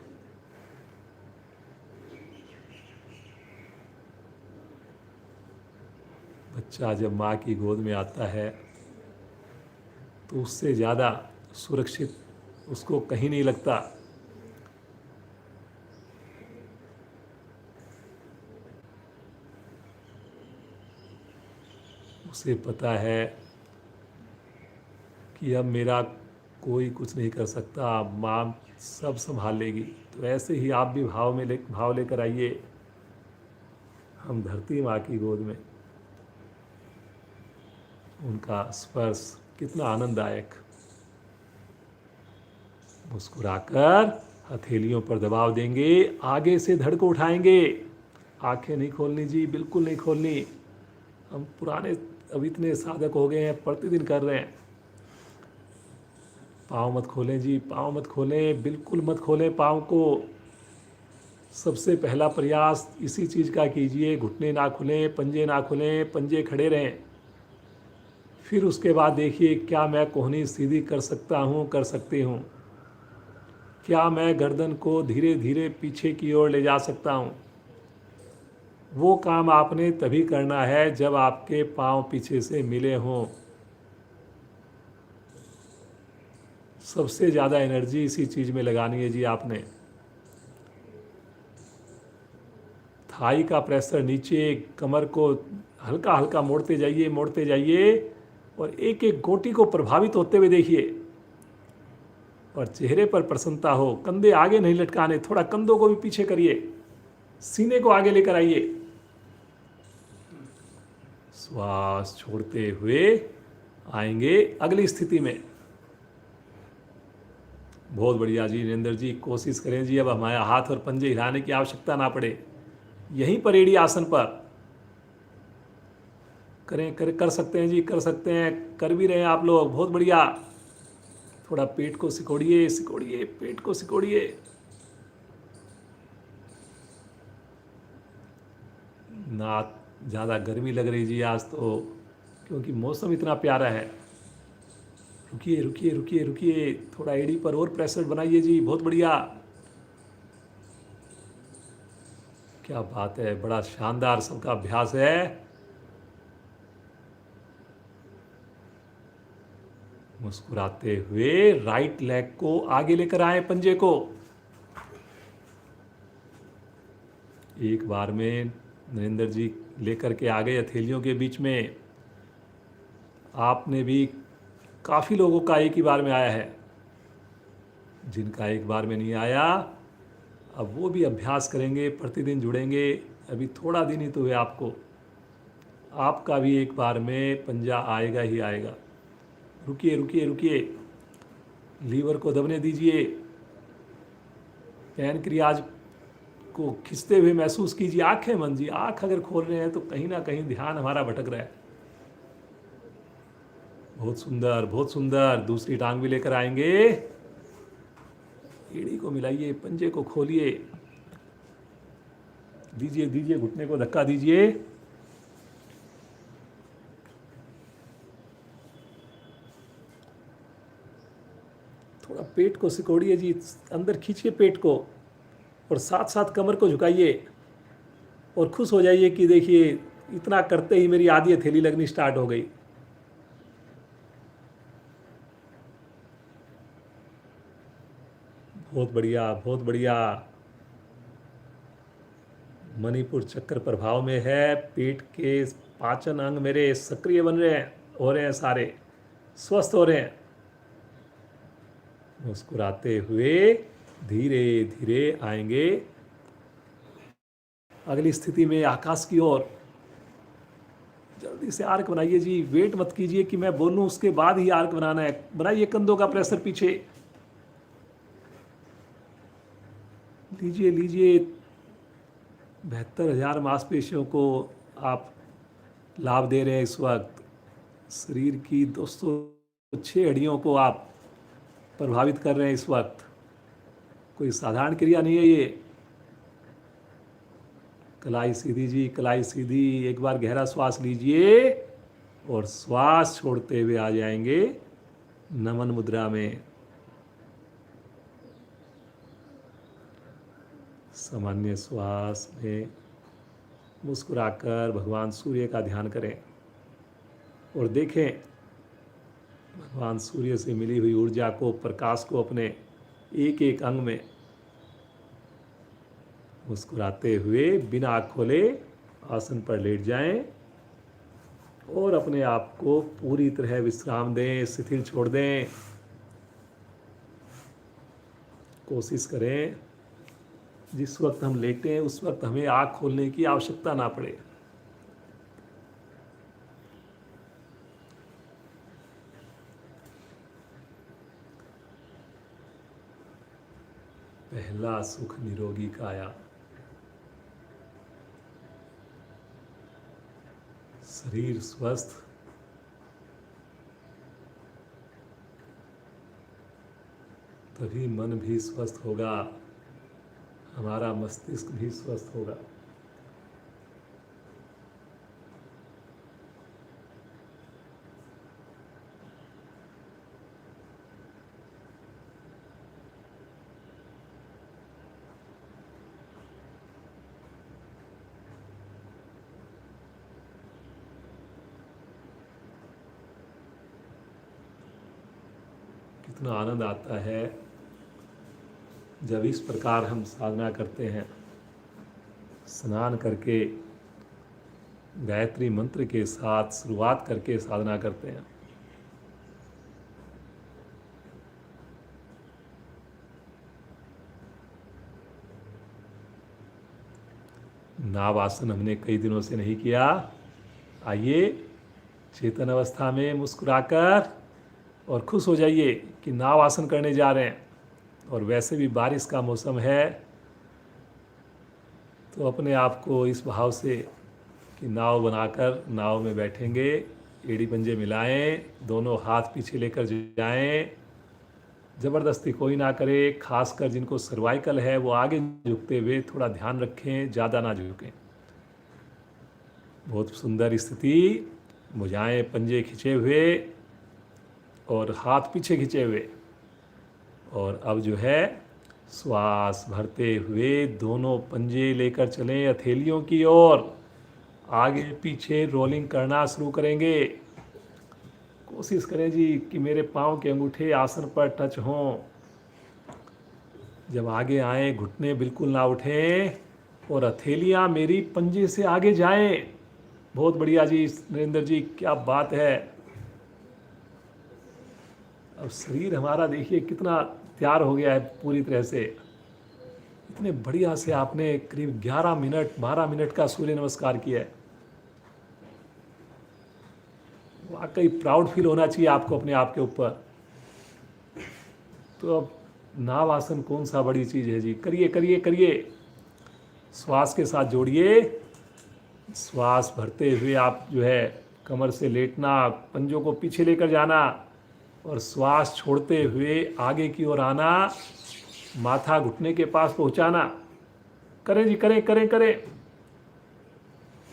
बच्चा जब माँ की गोद में आता है तो उससे ज़्यादा सुरक्षित उसको कहीं नहीं लगता। उसे पता है कि अब मेरा कोई कुछ नहीं कर सकता, माँ सब संभाल लेगी। तो ऐसे ही आप भी भाव लेकर आइए। हम धरती माँ की गोद में, उनका स्पर्श कितना आनंददायक। मुस्कुराकर हथेलियों पर दबाव देंगे, आगे से धड़ को उठाएंगे। आंखें नहीं खोलनी जी, बिल्कुल नहीं खोलनी। हम पुराने अब इतने साधक हो गए हैं, प्रतिदिन कर रहे हैं। पाँव मत खोलें जी, पाँव मत खोलें, बिल्कुल मत खोलें पाँव को। सबसे पहला प्रयास इसी चीज़ का कीजिए, घुटने ना खुलें, पंजे ना खुलें, पंजे खड़े रहें। फिर उसके बाद देखिए क्या मैं कोहनी सीधी कर सकता हूँ, कर सकती हूँ। क्या मैं गर्दन को धीरे धीरे पीछे की ओर ले जा सकता हूँ। वो काम आपने तभी करना है जब आपके पाँव पीछे से मिले हों। सबसे ज़्यादा एनर्जी इसी चीज़ में लगानी है जी आपने। थाई का प्रेशर नीचे, कमर को हल्का हल्का मोड़ते जाइए, मोड़ते जाइए, और एक एक गोटी को प्रभावित होते हुए देखिए, और चेहरे पर प्रसन्नता हो। कंधे आगे नहीं लटकाने, थोड़ा कंधों को भी पीछे करिए, सीने को आगे लेकर आइए। श्वास छोड़ते हुए आएंगे अगली स्थिति में। बहुत बढ़िया जी नरेंद्र जी, कोशिश करें जी अब हमारे हाथ और पंजे हिलाने की आवश्यकता ना पड़े। यहीं पर एड़ी आसन पर कर सकते हैं जी, कर सकते हैं, कर भी रहे हैं आप लोग। बहुत बढ़िया। थोड़ा पेट को सिकोड़िए, सिकोड़िए, पेट को सिकोड़िए। ना ज़्यादा गर्मी लग रही जी आज तो, क्योंकि मौसम इतना प्यारा है। रुकिए रुकिए रुकिए रुकिए, थोड़ा एड़ी पर और प्रेशर बनाइए जी। बहुत बढ़िया, क्या बात है, बड़ा शानदार सबका अभ्यास है। मुस्कुराते हुए राइट लेग को आगे लेकर आए, पंजे को। एक बार में नरेंद्र जी लेकर के आ गए हथेलियों के बीच में। आपने भी काफ़ी लोगों का एक ही बार में आया है। जिनका एक बार में नहीं आया, अब वो भी अभ्यास करेंगे, प्रतिदिन जुड़ेंगे। अभी थोड़ा दिन ही तो हुए आपको। आपका भी एक बार में पंजा आएगा ही आएगा। रुकिए रुकिए रुकिए, लीवर को दबने दीजिए, पैनक्रियाज को खिंचते हुए महसूस कीजिए। आंखें मन जी, आंख अगर खोल रहे हैं तो कहीं ना कहीं ध्यान हमारा भटक रहा है। बहुत सुंदर बहुत सुंदर। दूसरी टांग भी लेकर आएंगे, एड़ी को मिलाइए, पंजे को खोलिए, दीजिए दीजिए, घुटने को धक्का दीजिए। थोड़ा पेट को सिकोड़िए जी, अंदर खींचिए पेट को, और साथ साथ कमर को झुकाइए, और खुश हो जाइए कि देखिए इतना करते ही मेरी आधी हथेली लगनी स्टार्ट हो गई। बहुत बढ़िया बहुत बढ़िया। मणिपुर चक्र प्रभाव में है, पेट के पाचन अंग मेरे सक्रिय बन रहे हैं, हो रहे हैं, सारे स्वस्थ हो रहे हैं। मुस्कुराते हुए धीरे धीरे आएंगे अगली स्थिति में, आकाश की ओर। जल्दी से आर्क बनाइए जी, वेट मत कीजिए कि मैं बोलूं उसके बाद ही आर्क बनाना है। बनाइए कंधों का प्रेशर पीछे, लीजिए लीजिए। 72,000 मांसपेशियों को आप लाभ दे रहे हैं इस वक्त। शरीर की 206 हड्डियों को आप प्रभावित कर रहे हैं इस वक्त। कोई साधारण क्रिया नहीं है ये। कलाई सीधी जी, कलाई सीधी। एक बार गहरा श्वास लीजिए और श्वास छोड़ते हुए आ जाएंगे नमन मुद्रा में। सामान्य श्वास में मुस्कुराकर भगवान सूर्य का ध्यान करें और देखें भगवान सूर्य से मिली हुई ऊर्जा को, प्रकाश को अपने एक एक अंग में। मुस्कुराते हुए बिना आँख खोले आसन पर लेट जाएं और अपने आप को पूरी तरह विश्राम दें, शिथिल छोड़ दें। कोशिश करें जिस वक्त हम लेटे हैं उस वक्त हमें आँख खोलने की आवश्यकता ना पड़े। पहला सुख निरोगी काया। शरीर स्वस्थ, तभी मन भी स्वस्थ होगा, हमारा मस्तिष्क भी स्वस्थ होगा। कितना आनंद आता है जब इस प्रकार हम साधना करते हैं। स्नान करके गायत्री मंत्र के साथ शुरुआत करके साधना करते हैं। नाव आसन हमने कई दिनों से नहीं किया। आइए चेतन अवस्था में मुस्कुराकर और खुश हो जाइए कि नाव आसन करने जा रहे हैं। और वैसे भी बारिश का मौसम है, तो अपने आप को इस भाव से कि नाव बनाकर नाव में बैठेंगे, एड़ी पंजे मिलाएं, दोनों हाथ पीछे लेकर जाएं। ज़बरदस्ती कोई ना करे, खासकर जिनको सर्वाइकल है वो आगे झुकते हुए थोड़ा ध्यान रखें, ज़्यादा ना झुकें। बहुत सुंदर स्थिति। भुजाएं पंजे खिंचे हुए और हाथ पीछे खिंचे हुए। और अब जो है श्वास भरते हुए दोनों पंजे लेकर चलें हथेलियों की ओर, आगे पीछे रोलिंग करना शुरू करेंगे। कोशिश करें जी कि मेरे पाँव के अंगूठे आसन पर टच हों। जब आगे आएँ घुटने बिल्कुल ना उठें और हथेलियाँ मेरी पंजे से आगे जाएं। बहुत बढ़िया जी नरेंद्र जी, क्या बात है। अब शरीर हमारा देखिए कितना तैयार हो गया है पूरी तरह से। इतने बढ़िया से आपने करीब 11 मिनट 12 मिनट का सूर्य नमस्कार किया है। वाकई प्राउड फील होना चाहिए आपको अपने आप के ऊपर। तो अब नाव आसन कौन सा बड़ी चीज़ है जी, करिए करिए करिए। श्वास के साथ जोड़िए। श्वास भरते हुए आप जो है कमर से लेटना, पंजों को पीछे लेकर जाना और श्वास छोड़ते हुए आगे की ओर आना, माथा घुटने के पास पहुंचाना। करें जी, करें करें करें।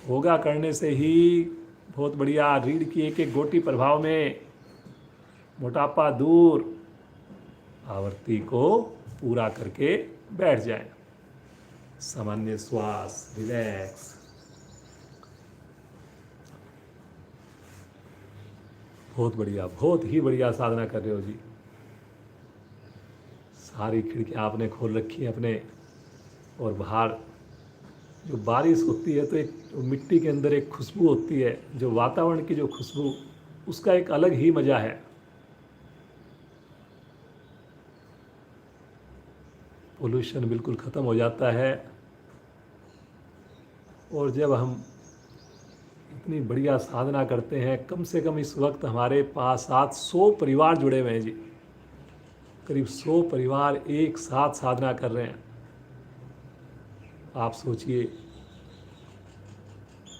होगा करने से ही बहुत बढ़िया। रीढ़ की एक एक गोटी प्रभाव में, मोटापा दूर। आवृत्ति को पूरा करके बैठ जाए। सामान्य श्वास, रिलैक्स। बहुत बढ़िया, बहुत ही बढ़िया साधना कर रहे हो जी। सारी खिड़कियाँ आपने खोल रखी हैं अपने, और बाहर जो बारिश होती है तो एक मिट्टी के अंदर एक खुशबू होती है, जो वातावरण की जो खुशबू, उसका एक अलग ही मज़ा है। पोल्यूशन बिल्कुल ख़त्म हो जाता है। और जब हम इतनी बढ़िया साधना करते हैं, कम से कम इस वक्त हमारे पास 100 परिवार जुड़े हुए हैं जी। करीब 100 परिवार एक साथ साधना कर रहे हैं। आप सोचिए,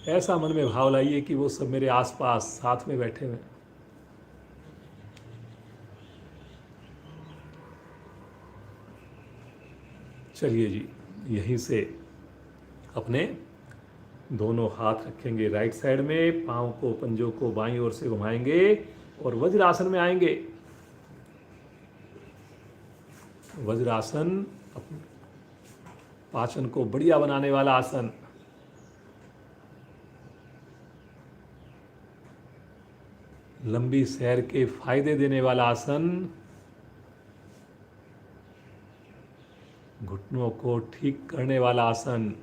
ऐसा मन में भाव लाइए कि वो सब मेरे आसपास साथ में बैठे हुए हैं। चलिए जी, यहीं से अपने दोनों हाथ रखेंगे राइट साइड में, पाँव को, पंजों को बाईं ओर से घुमाएंगे और वज्रासन में आएंगे। वज्रासन पाचन को बढ़िया बनाने वाला आसन। लंबी सैर के फायदे देने वाला आसन। घुटनों को ठीक करने वाला आसन।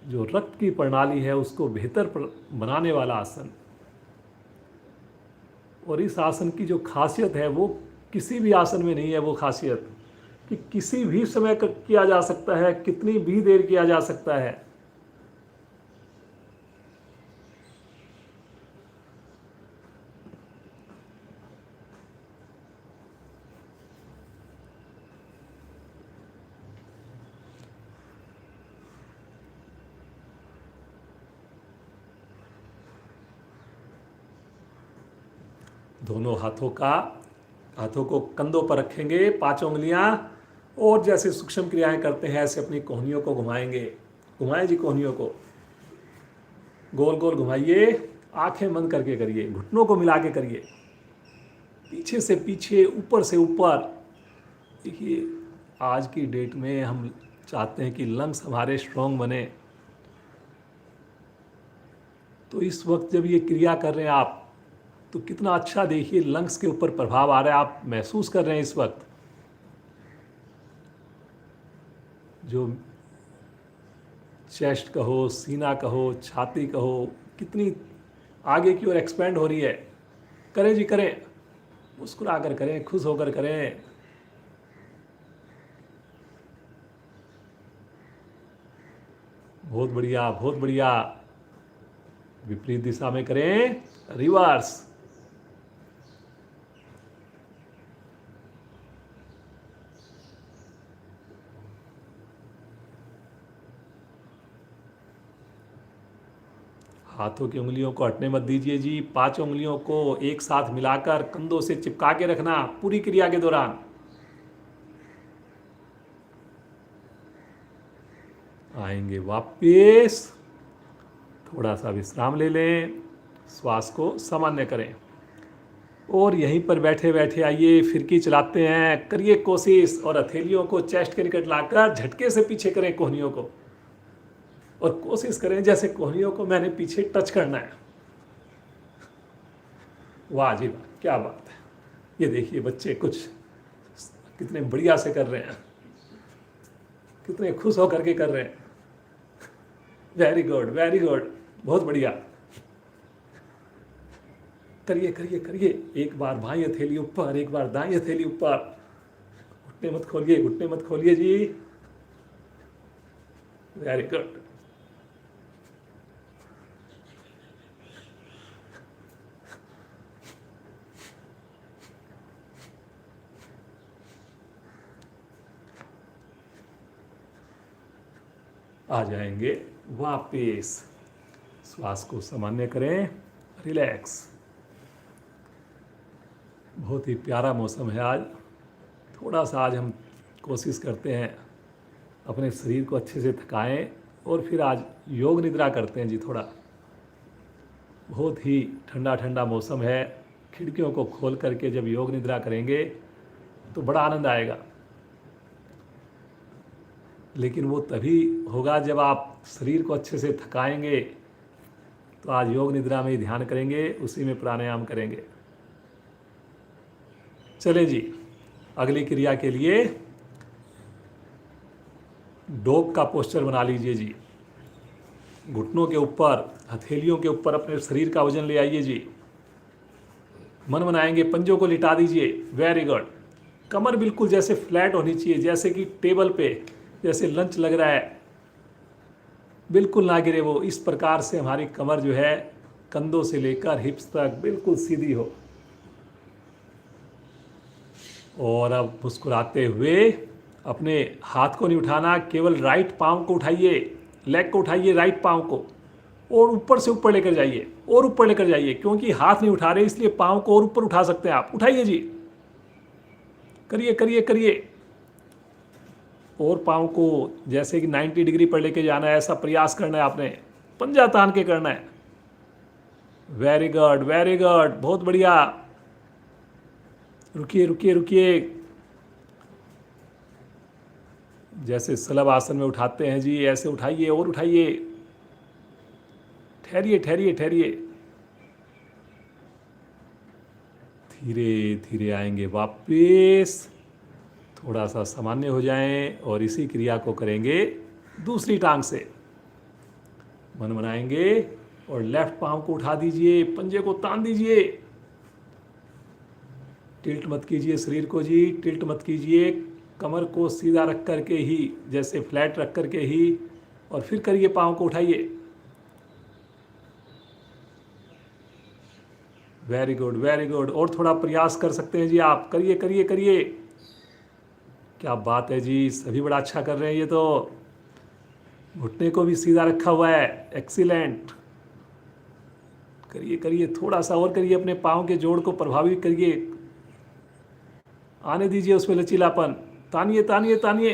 जो रक्त की प्रणाली है उसको बेहतर बनाने वाला आसन। और इस आसन की जो खासियत है वो किसी भी आसन में नहीं है। वो खासियत कि किसी भी समय किया जा सकता है, कितनी भी देर किया जा सकता है। दोनों हाथों को कंधों पर रखेंगे, 5 उंगलियां, और जैसे सूक्ष्म क्रियाएं करते हैं ऐसे अपनी कोहनियों को घुमाएंगे। घुमाएं जी कोहनियों को, गोल गोल घुमाइए। आंखें बंद करके करिए, घुटनों को मिला के करिए, पीछे से पीछे, ऊपर से ऊपर। देखिए, आज की डेट में हम चाहते हैं कि लंग्स हमारे स्ट्रांग बने। तो इस वक्त जब ये क्रिया कर रहे हैं आप, तो कितना अच्छा देखिए लंग्स के ऊपर प्रभाव आ रहा है। आप महसूस कर रहे हैं इस वक्त जो चेस्ट कहो, सीना कहो, छाती कहो, कितनी आगे की ओर एक्सपेंड हो रही है। करें जी करें, मुस्कुरा कर करें, खुश होकर करें। बहुत बढ़िया, बहुत बढ़िया। विपरीत दिशा में करें, रिवर्स। हाथों की उंगलियों को हटने मत दीजिए जी। 5 उंगलियों को एक साथ मिलाकर कंधों से चिपका के रखना पूरी क्रिया के दौरान। आएंगे वापिस, थोड़ा सा विश्राम ले लें, श्वास को सामान्य करें और यहीं पर बैठे बैठे आइए फिरकी चलाते हैं। करिए कोशिश, और हथेलियों को चेस्ट के निकट लाकर झटके से पीछे करें कोहनियों को, और कोशिश करें जैसे कोहनियों को मैंने पीछे टच करना है। वाह जी वाह, क्या बात है। ये देखिए बच्चे कुछ कितने बढ़िया से कर रहे हैं, कितने खुश होकर के कर रहे हैं। वेरी गुड, वेरी गुड, बहुत बढ़िया। करिए करिए करिए। एक बार बाईं हथेली ऊपर, एक बार दाईं हथेली ऊपर। घुटने मत खोलिए, घुटने मत खोलिए जी। Very good. आ जाएंगे वापस। श्वास को सामान्य करें, रिलैक्स। बहुत ही प्यारा मौसम है आज। थोड़ा सा आज हम कोशिश करते हैं अपने शरीर को अच्छे से थकाएं और फिर आज योग निद्रा करते हैं जी। थोड़ा बहुत ही ठंडा ठंडा मौसम है, खिड़कियों को खोल करके जब योग निद्रा करेंगे तो बड़ा आनंद आएगा। लेकिन वो तभी होगा जब आप शरीर को अच्छे से थकाएंगे। तो आज योग निद्रा में ही ध्यान करेंगे, उसी में प्राणायाम करेंगे। चले जी, अगली क्रिया के लिए डॉग का पोस्चर बना लीजिए जी। घुटनों के ऊपर, हथेलियों के ऊपर अपने शरीर का वजन ले आइए जी। मन बनाएंगे, पंजों को लिटा दीजिए। Very good. कमर बिल्कुल जैसे फ्लैट होनी चाहिए, जैसे कि टेबल पे जैसे लंच लग रहा है, बिल्कुल ना गिरे वो। इस प्रकार से हमारी कमर जो है कंधों से लेकर हिप्स तक बिल्कुल सीधी हो। और अब मुस्कुराते हुए अपने हाथ को नहीं उठाना, केवल राइट पाँव को उठाइए, लेग को उठाइए, राइट पाँव को, और ऊपर से ऊपर लेकर जाइए, और ऊपर लेकर जाइए। क्योंकि हाथ नहीं उठा रहे इसलिए पाँव को और ऊपर उठा सकते हैं आप। उठाइए जी, करिए करिए करिए। और पाँव को जैसे कि 90 डिग्री पर लेके जाना है, ऐसा प्रयास करना है आपने। पंजा तान के करना है। वेरी गुड वेरी गुड, बहुत बढ़िया। रुकिए रुकिए रुकिए। जैसे सलब आसन में उठाते हैं जी, ऐसे उठाइए और उठाइए। ठहरिए ठहरिए ठहरिए। धीरे धीरे आएंगे वापस, थोड़ा सा सामान्य हो जाएं और इसी क्रिया को करेंगे दूसरी टांग से। मन बनाएंगे और लेफ्ट पाँव को उठा दीजिए, पंजे को तान दीजिए। टिल्ट मत कीजिए शरीर को जी, टिल्ट मत कीजिए। कमर को सीधा रख करके ही, जैसे फ्लैट रख करके ही, और फिर करिए, पाँव को उठाइए। Very good very good. और थोड़ा प्रयास कर सकते हैं जी आप। करिए करिए करिए। क्या बात है जी, सभी बड़ा अच्छा कर रहे हैं। ये तो घुटने को भी सीधा रखा हुआ है, एक्सीलेंट। करिए करिए, थोड़ा सा और करिए। अपने पाँव के जोड़ को प्रभावित करिए, आने दीजिए उसमें लचीलापन। तानिए तानिए तानिए।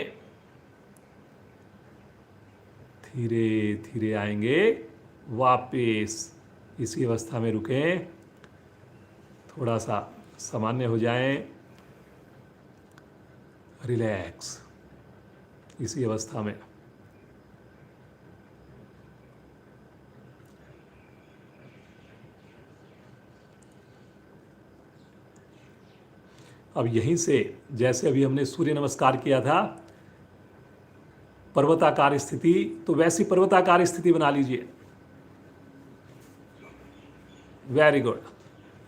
धीरे धीरे आएंगे वापस। इसी अवस्था में रुकें, थोड़ा सा सामान्य हो जाएं, रिलैक्स। इसी अवस्था में अब यहीं से, जैसे अभी हमने सूर्य नमस्कार किया था पर्वताकार स्थिति, तो वैसी पर्वताकार स्थिति बना लीजिए। Very good.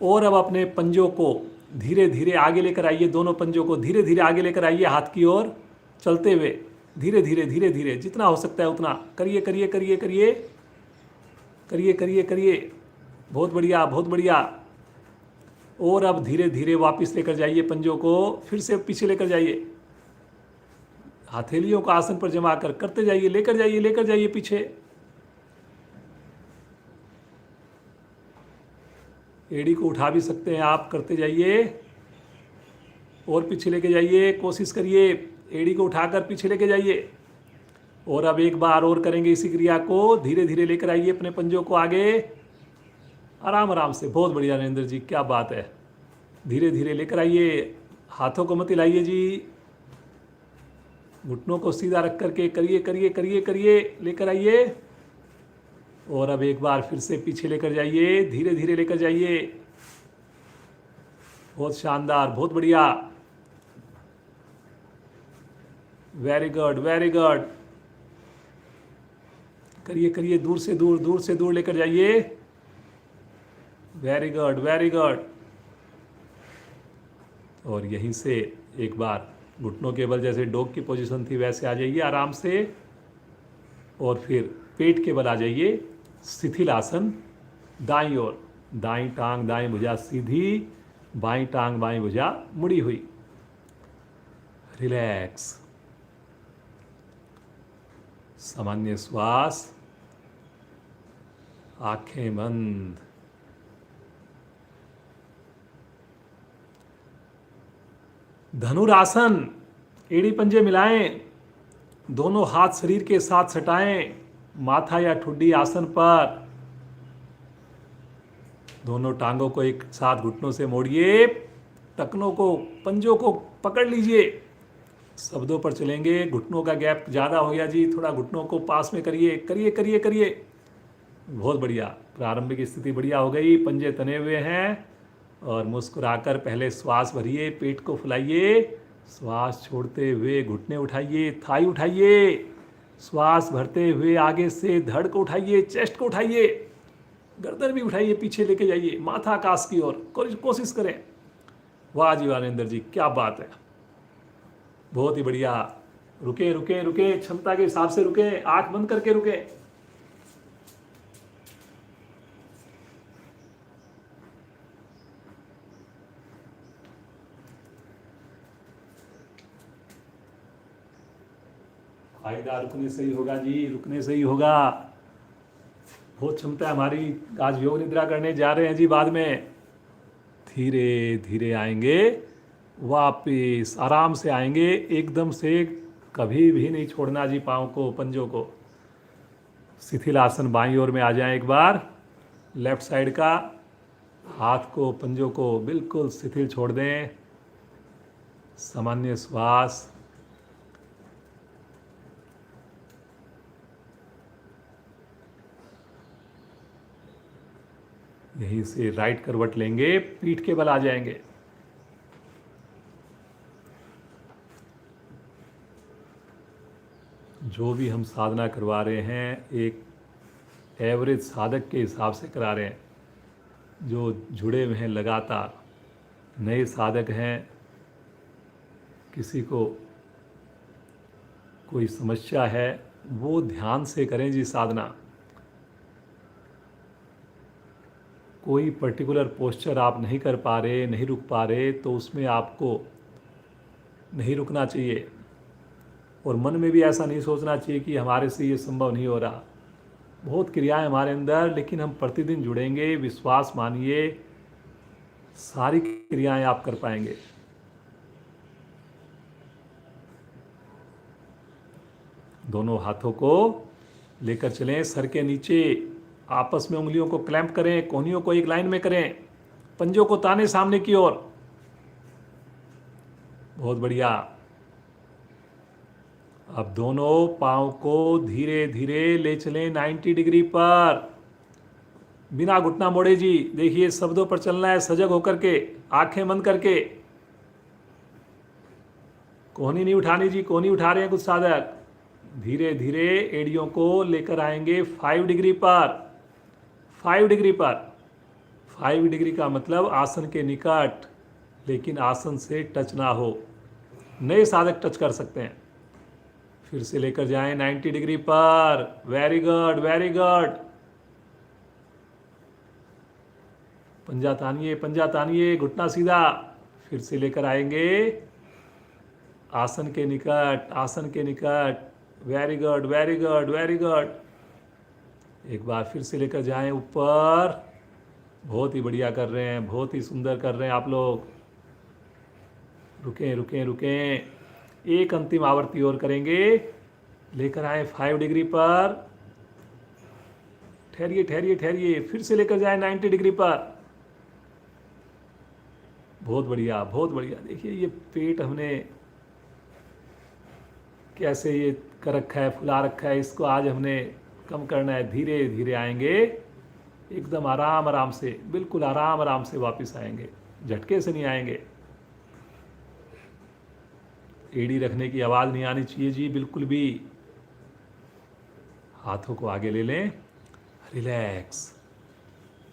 और अब अपने पंजों को धीरे धीरे आगे लेकर आइए। दोनों पंजों को धीरे धीरे आगे लेकर आइए, हाथ की ओर चलते हुए। धीरे धीरे धीरे धीरे, जितना हो सकता है उतना। करिए करिए करिए करिए करिए करिए करिए। बहुत बढ़िया बहुत बढ़िया। और अब धीरे धीरे वापस लेकर जाइए पंजों को, फिर से पीछे लेकर जाइए। हथेलियों को आसन पर जमा कर करते जाइए, लेकर जाइए पीछे। एड़ी को उठा भी सकते हैं आप, करते जाइए और पीछे लेके जाइए। कोशिश करिए, एड़ी को उठाकर पीछे लेके जाइए। और अब एक बार और करेंगे इसी क्रिया को। धीरे धीरे लेकर आइए अपने पंजों को आगे, आराम आराम से। बहुत बढ़िया नरेंद्र जी, क्या बात है। धीरे धीरे लेकर आइए, हाथों को मत हिलाइए जी। घुटनों को सीधा रख करके करिए करिए करिए करिए, लेकर आइए। और अब एक बार फिर से पीछे लेकर जाइए, धीरे धीरे लेकर जाइए। बहुत शानदार, बहुत बढ़िया। Very good very good. करिए करिए, दूर से दूर, दूर से दूर लेकर जाइए। Very good very good. और यहीं से एक बार घुटनों के बल, जैसे डॉग की पोजीशन थी वैसे आ जाइए आराम से। और फिर पेट के बल आ जाइए, शिथिल आसन। दाईं ओर, दाईं टांग दाईं भुजा सीधी, बाईं टांग बाईं भुजा मुड़ी हुई। रिलैक्स। सामान्य श्वास, आंखें बंद। धनुरासन, एड़ी पंजे मिलाएं, दोनों हाथ शरीर के साथ सटाएं, माथा या ठुड्डी आसन पर, दोनों टांगों को एक साथ घुटनों से मोड़िए, टखनों को, पंजों को पकड़ लीजिए। शब्दों पर चलेंगे। घुटनों का गैप ज़्यादा हो गया जी, थोड़ा घुटनों को पास में करिए, करिए करिए करिए। बहुत बढ़िया, प्रारंभिक स्थिति बढ़िया हो गई। पंजे तने हुए हैं और मुस्कुराकर पहले श्वास भरिए, पेट को फुलाइए, श्वास छोड़ते हुए घुटने उठाइए, थाई उठाइए, श्वास भरते हुए आगे से धड़ को उठाइए, चेस्ट को उठाइए, गर्दन भी उठाइए, पीछे लेके जाइए, माथा आकाश की ओर कोशिश करें। वाह जी वाह नरेंद्र जी, क्या बात है, बहुत ही बढ़िया। रुके रुके रुके, क्षमता के हिसाब से रुके, आंख बंद करके रुके। फायदा रुकने से ही होगा जी, रुकने से ही होगा। बहुत क्षमता है हमारी। आज योग निद्रा करने जा रहे हैं जी, बाद में धीरे धीरे आएंगे, वापिस आराम से आएंगे, एकदम से कभी भी नहीं छोड़ना जी पाँव को, पंजों को। शिथिल आसन बाईं ओर में आ जाएं एक बार, लेफ्ट साइड का, हाथ को, पंजों को बिल्कुल शिथिल छोड़ दें। सामान्य श्वास, यहीं से राइट करवट लेंगे, पीठ के बल आ जाएंगे। जो भी हम साधना करवा रहे हैं एक एवरेज साधक के हिसाब से करा रहे हैं। जो जुड़े हुए हैं लगातार, नए साधक हैं, किसी को कोई समस्या है, वो ध्यान से करें जी साधना। कोई पर्टिकुलर पोस्चर आप नहीं कर पा रहे, नहीं रुक पा रहे, तो उसमें आपको नहीं रुकना चाहिए। और मन में भी ऐसा नहीं सोचना चाहिए कि हमारे से ये संभव नहीं हो रहा। बहुत क्रियाएं हमारे अंदर, लेकिन हम प्रतिदिन जुड़ेंगे, विश्वास मानिए, सारी क्रियाएं आप कर पाएंगे। दोनों हाथों को लेकर चलें, सर के नीचे, आपस में उंगलियों को क्लैंप करें, कोहनियों को एक लाइन में करें, पंजों को ताने सामने की ओर। बहुत बढ़िया। अब दोनों पांव को धीरे धीरे ले चलें 90 डिग्री पर, बिना घुटना मोड़े जी। देखिए शब्दों पर चलना है, सजग होकर के, आंखें बंद करके। कोहनी नहीं उठानी जी, कोहनी उठा रहे हैं कुछ साधक। धीरे धीरे एड़ियों को लेकर आएंगे 5 डिग्री पर, 5 डिग्री पर। 5 डिग्री का मतलब आसन के निकट, लेकिन आसन से टच ना हो। नए साधक टच कर सकते हैं। फिर से लेकर जाएं 90 डिग्री पर। Very good, very good. पंजा तानिए, पंजा तानिए, घुटना सीधा। फिर से लेकर आएंगे आसन के निकट, आसन के निकट। Very good, very good, very good. एक बार फिर से लेकर जाएं ऊपर। बहुत ही बढ़िया कर रहे हैं, बहुत ही सुंदर कर रहे हैं आप लोग। रुकें रुकें रुकें, एक अंतिम आवर्ती और करेंगे। लेकर आए 5 डिग्री पर। ठहरिए ठहरिए ठहरिए, फिर से लेकर जाए 90 डिग्री पर। बहुत बढ़िया, बहुत बढ़िया। देखिए ये पेट हमने कैसे ये कर रखा है, फुला रखा है, इसको आज हमने कम करना है। धीरे धीरे आएंगे, एकदम आराम आराम से, बिल्कुल आराम आराम से वापस आएंगे, झटके से नहीं आएंगे। एड़ी रखने की आवाज़ नहीं आनी चाहिए जी, बिल्कुल भी। हाथों को आगे ले लें, रिलैक्स,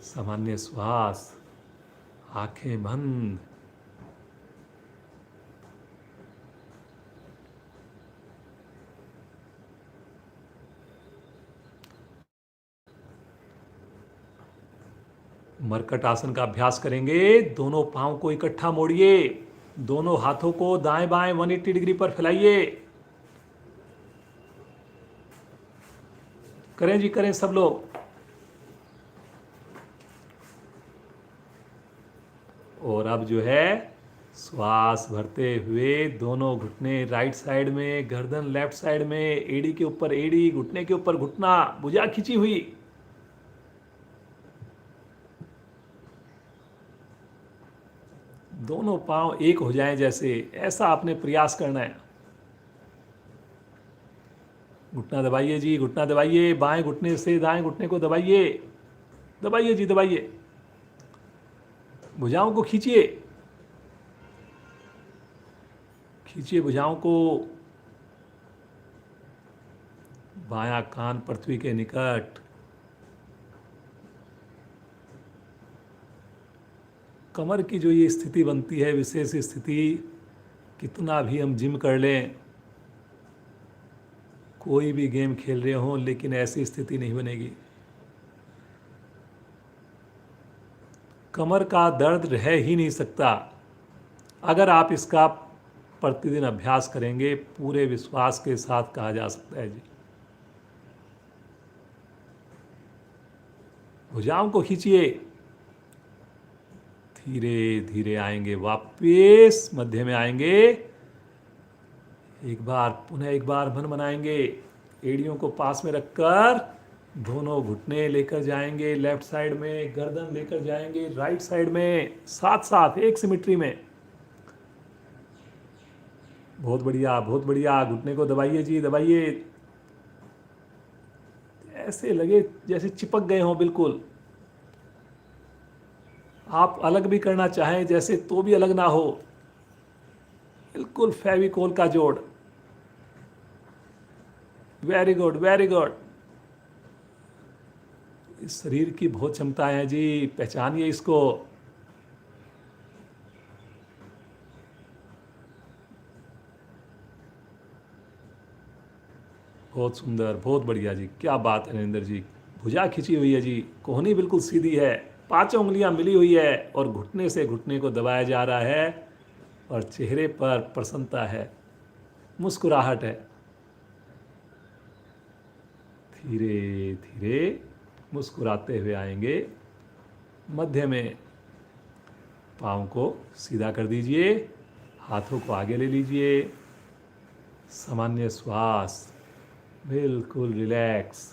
सामान्य श्वास, आंखें बंद। मरकट आसन का अभ्यास करेंगे। दोनों पांव को इकट्ठा मोड़िए, दोनों हाथों को दाएं बाएं 180 डिग्री पर फैलाइए। करें जी, करें सब लोग। और अब जो है श्वास भरते हुए दोनों घुटने राइट साइड में, गर्दन लेफ्ट साइड में, एड़ी के ऊपर एड़ी, घुटने के ऊपर घुटना, भुजा खींची हुई। दोनों पांव एक हो जाएं जैसे, ऐसा आपने प्रयास करना है। घुटना दबाइए जी, घुटना दबाइए, बाएं घुटने से दाएं घुटने को दबाइए, दबाइए जी दबाइए। भुजाओं को खींचिए, खींचिए भुजाओं को। बायां कान पृथ्वी के निकट। कमर की जो ये स्थिति बनती है, विशेष स्थिति, कितना भी हम जिम कर लें, कोई भी गेम खेल रहे हों, लेकिन ऐसी स्थिति नहीं बनेगी। कमर का दर्द रह ही नहीं सकता अगर आप इसका प्रतिदिन अभ्यास करेंगे। पूरे विश्वास के साथ कहा जा सकता है जी। भुजाओं को खींचिए, धीरे धीरे आएंगे वापस, मध्य में आएंगे। एक बार पुनः एक बार मन बनाएंगे, एड़ियों को पास में रखकर दोनों घुटने लेकर जाएंगे लेफ्ट साइड में, गर्दन लेकर जाएंगे राइट साइड में, साथ साथ एक सिमेट्री में। बहुत बढ़िया, बहुत बढ़िया। घुटने को दबाइए जी, दबाइए। ऐसे लगे जैसे चिपक गए हों बिल्कुल। आप अलग भी करना चाहें जैसे, तो भी अलग ना हो, बिल्कुल फेविकोल का जोड़। Very good, very good. इस शरीर की बहुत क्षमताएं हैं जी, पहचानिए इसको। बहुत सुंदर, बहुत बढ़िया जी, क्या बात है नरेंद्र जी। भुजा खिंची हुई है जी, कोहनी बिल्कुल सीधी है, पांचों उंगलियां मिली हुई है, और घुटने से घुटने को दबाया जा रहा है, और चेहरे पर प्रसन्नता है, मुस्कुराहट है। धीरे धीरे मुस्कुराते हुए आएंगे मध्य में। पाँव को सीधा कर दीजिए, हाथों को आगे ले लीजिए, सामान्य श्वास, बिल्कुल रिलैक्स।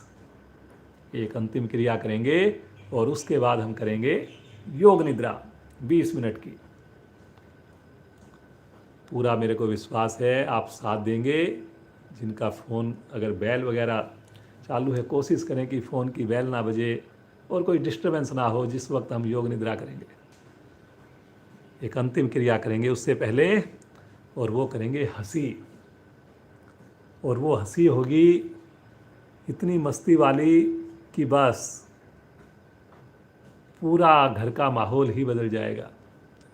एक अंतिम क्रिया करेंगे और उसके बाद हम करेंगे योग निद्रा 20 मिनट की। पूरा मेरे को विश्वास है आप साथ देंगे। जिनका फ़ोन अगर बेल वगैरह चालू है, कोशिश करें कि फ़ोन की बेल ना बजे और कोई डिस्टरबेंस ना हो जिस वक्त हम योग निद्रा करेंगे। एक अंतिम क्रिया करेंगे उससे पहले, और वो करेंगे हंसी। और वो हंसी होगी इतनी मस्ती वाली कि बस पूरा घर का माहौल ही बदल जाएगा।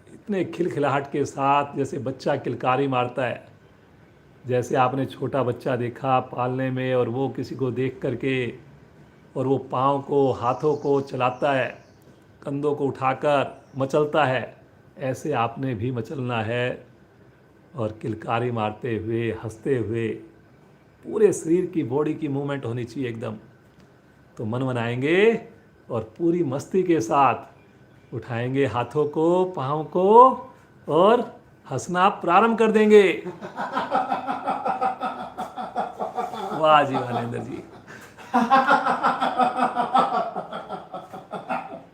इतने खिलखिलाहट के साथ, जैसे बच्चा किलकारी मारता है, जैसे आपने छोटा बच्चा देखा पालने में, और वो किसी को देख करके, और वो पाँव को हाथों को चलाता है, कंधों को उठाकर मचलता है, ऐसे आपने भी मचलना है, और किलकारी मारते हुए, हंसते हुए, पूरे शरीर की बॉडी की मूवमेंट होनी चाहिए एकदम। तो मन बनाएंगे और पूरी मस्ती के साथ उठाएंगे हाथों को, पाँव को, और हंसना प्रारंभ कर देंगे। वाह जी वाह नरेंद्र जी,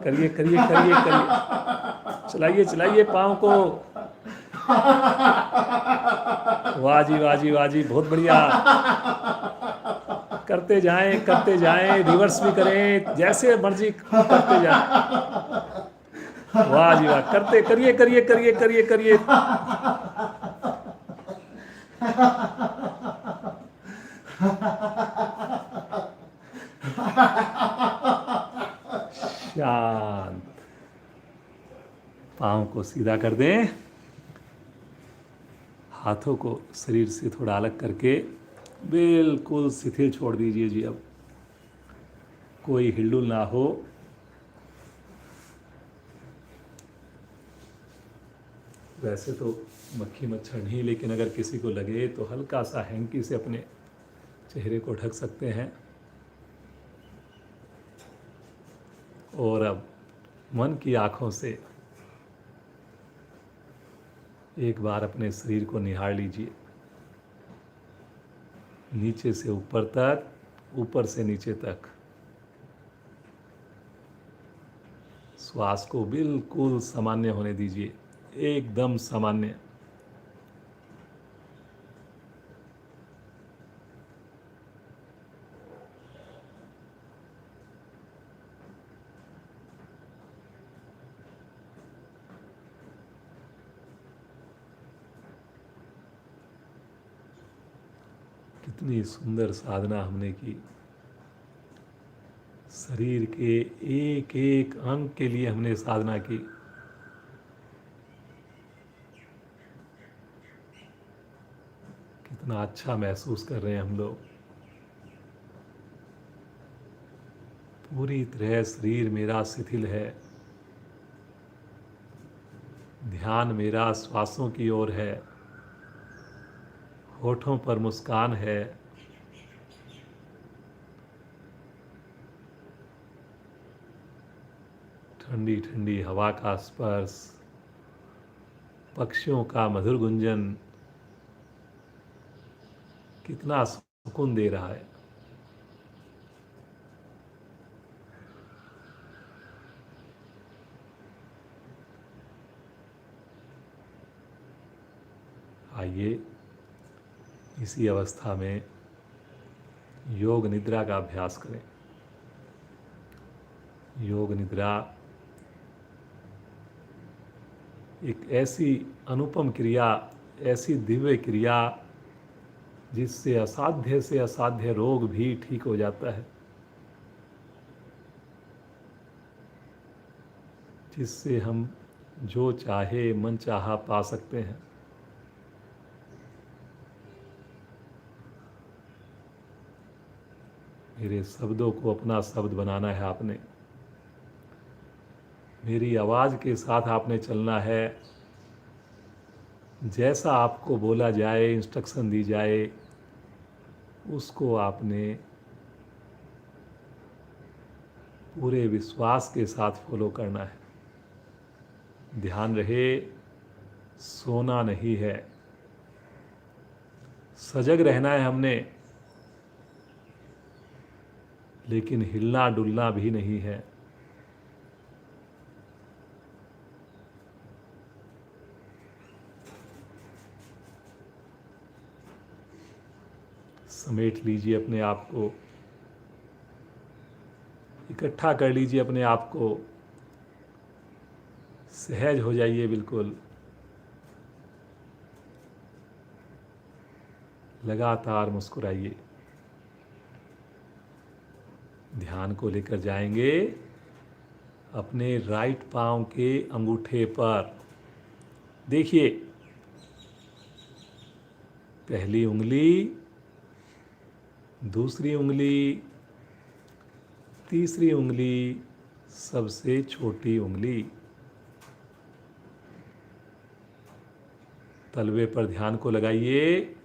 करिए करिए करिए करिए, चलाइए चलाइए पाँव को। वाह जी वाह जी वाह जी, बहुत बढ़िया। करते जाएं, रिवर्स भी करें, जैसे मर्जी करते जाएं। वाह जी वाह, करते करिए करिए करिए करिए करिए। शांत। पाँव को सीधा कर दें, हाथों को शरीर से थोड़ा अलग करके बिल्कुल शिथिल छोड़ दीजिए जी। अब कोई हिलडुल ना हो। वैसे तो मक्खी मच्छर नहीं, लेकिन अगर किसी को लगे तो हल्का सा हैंकी से अपने चेहरे को ढक सकते हैं। और अब मन की आँखों से एक बार अपने शरीर को निहार लीजिए, नीचे से ऊपर तक, ऊपर से नीचे तक। श्वास को बिल्कुल सामान्य होने दीजिए, एकदम सामान्य। कितनी सुंदर साधना हमने की। शरीर के एक एक अंग के लिए हमने साधना की। कितना अच्छा महसूस कर रहे हैं हम लोग। पूरी तरह शरीर मेरा शिथिल है। ध्यान मेरा श्वासों की ओर है। होठों पर मुस्कान है। ठंडी ठंडी हवा का स्पर्श, पक्षियों का मधुर गुंजन कितना सुकून दे रहा है। आइए इसी अवस्था में योग निद्रा का अभ्यास करें। योग निद्रा एक ऐसी अनुपम क्रिया, ऐसी दिव्य क्रिया जिससे असाध्य से असाध्य रोग भी ठीक हो जाता है, जिससे हम जो चाहे मन चाहा पा सकते हैं। मेरे शब्दों को अपना शब्द बनाना है आपने। मेरी आवाज़ के साथ आपने चलना है। जैसा आपको बोला जाए, इंस्ट्रक्शन दी जाए, उसको आपने पूरे विश्वास के साथ फॉलो करना है। ध्यान रहे, सोना नहीं है, सजग रहना है हमने, लेकिन हिलना डुलना भी नहीं है। समेट लीजिए अपने आप को, इकट्ठा कर लीजिए अपने आप को, सहज हो जाइए बिल्कुल। लगातार मुस्कुराइए। ध्यान को लेकर जाएंगे अपने राइट पांव के अंगूठे पर। देखिए, पहली उंगली, दूसरी उंगली, तीसरी उंगली, सबसे छोटी उंगली। तलवे पर ध्यान को लगाइए।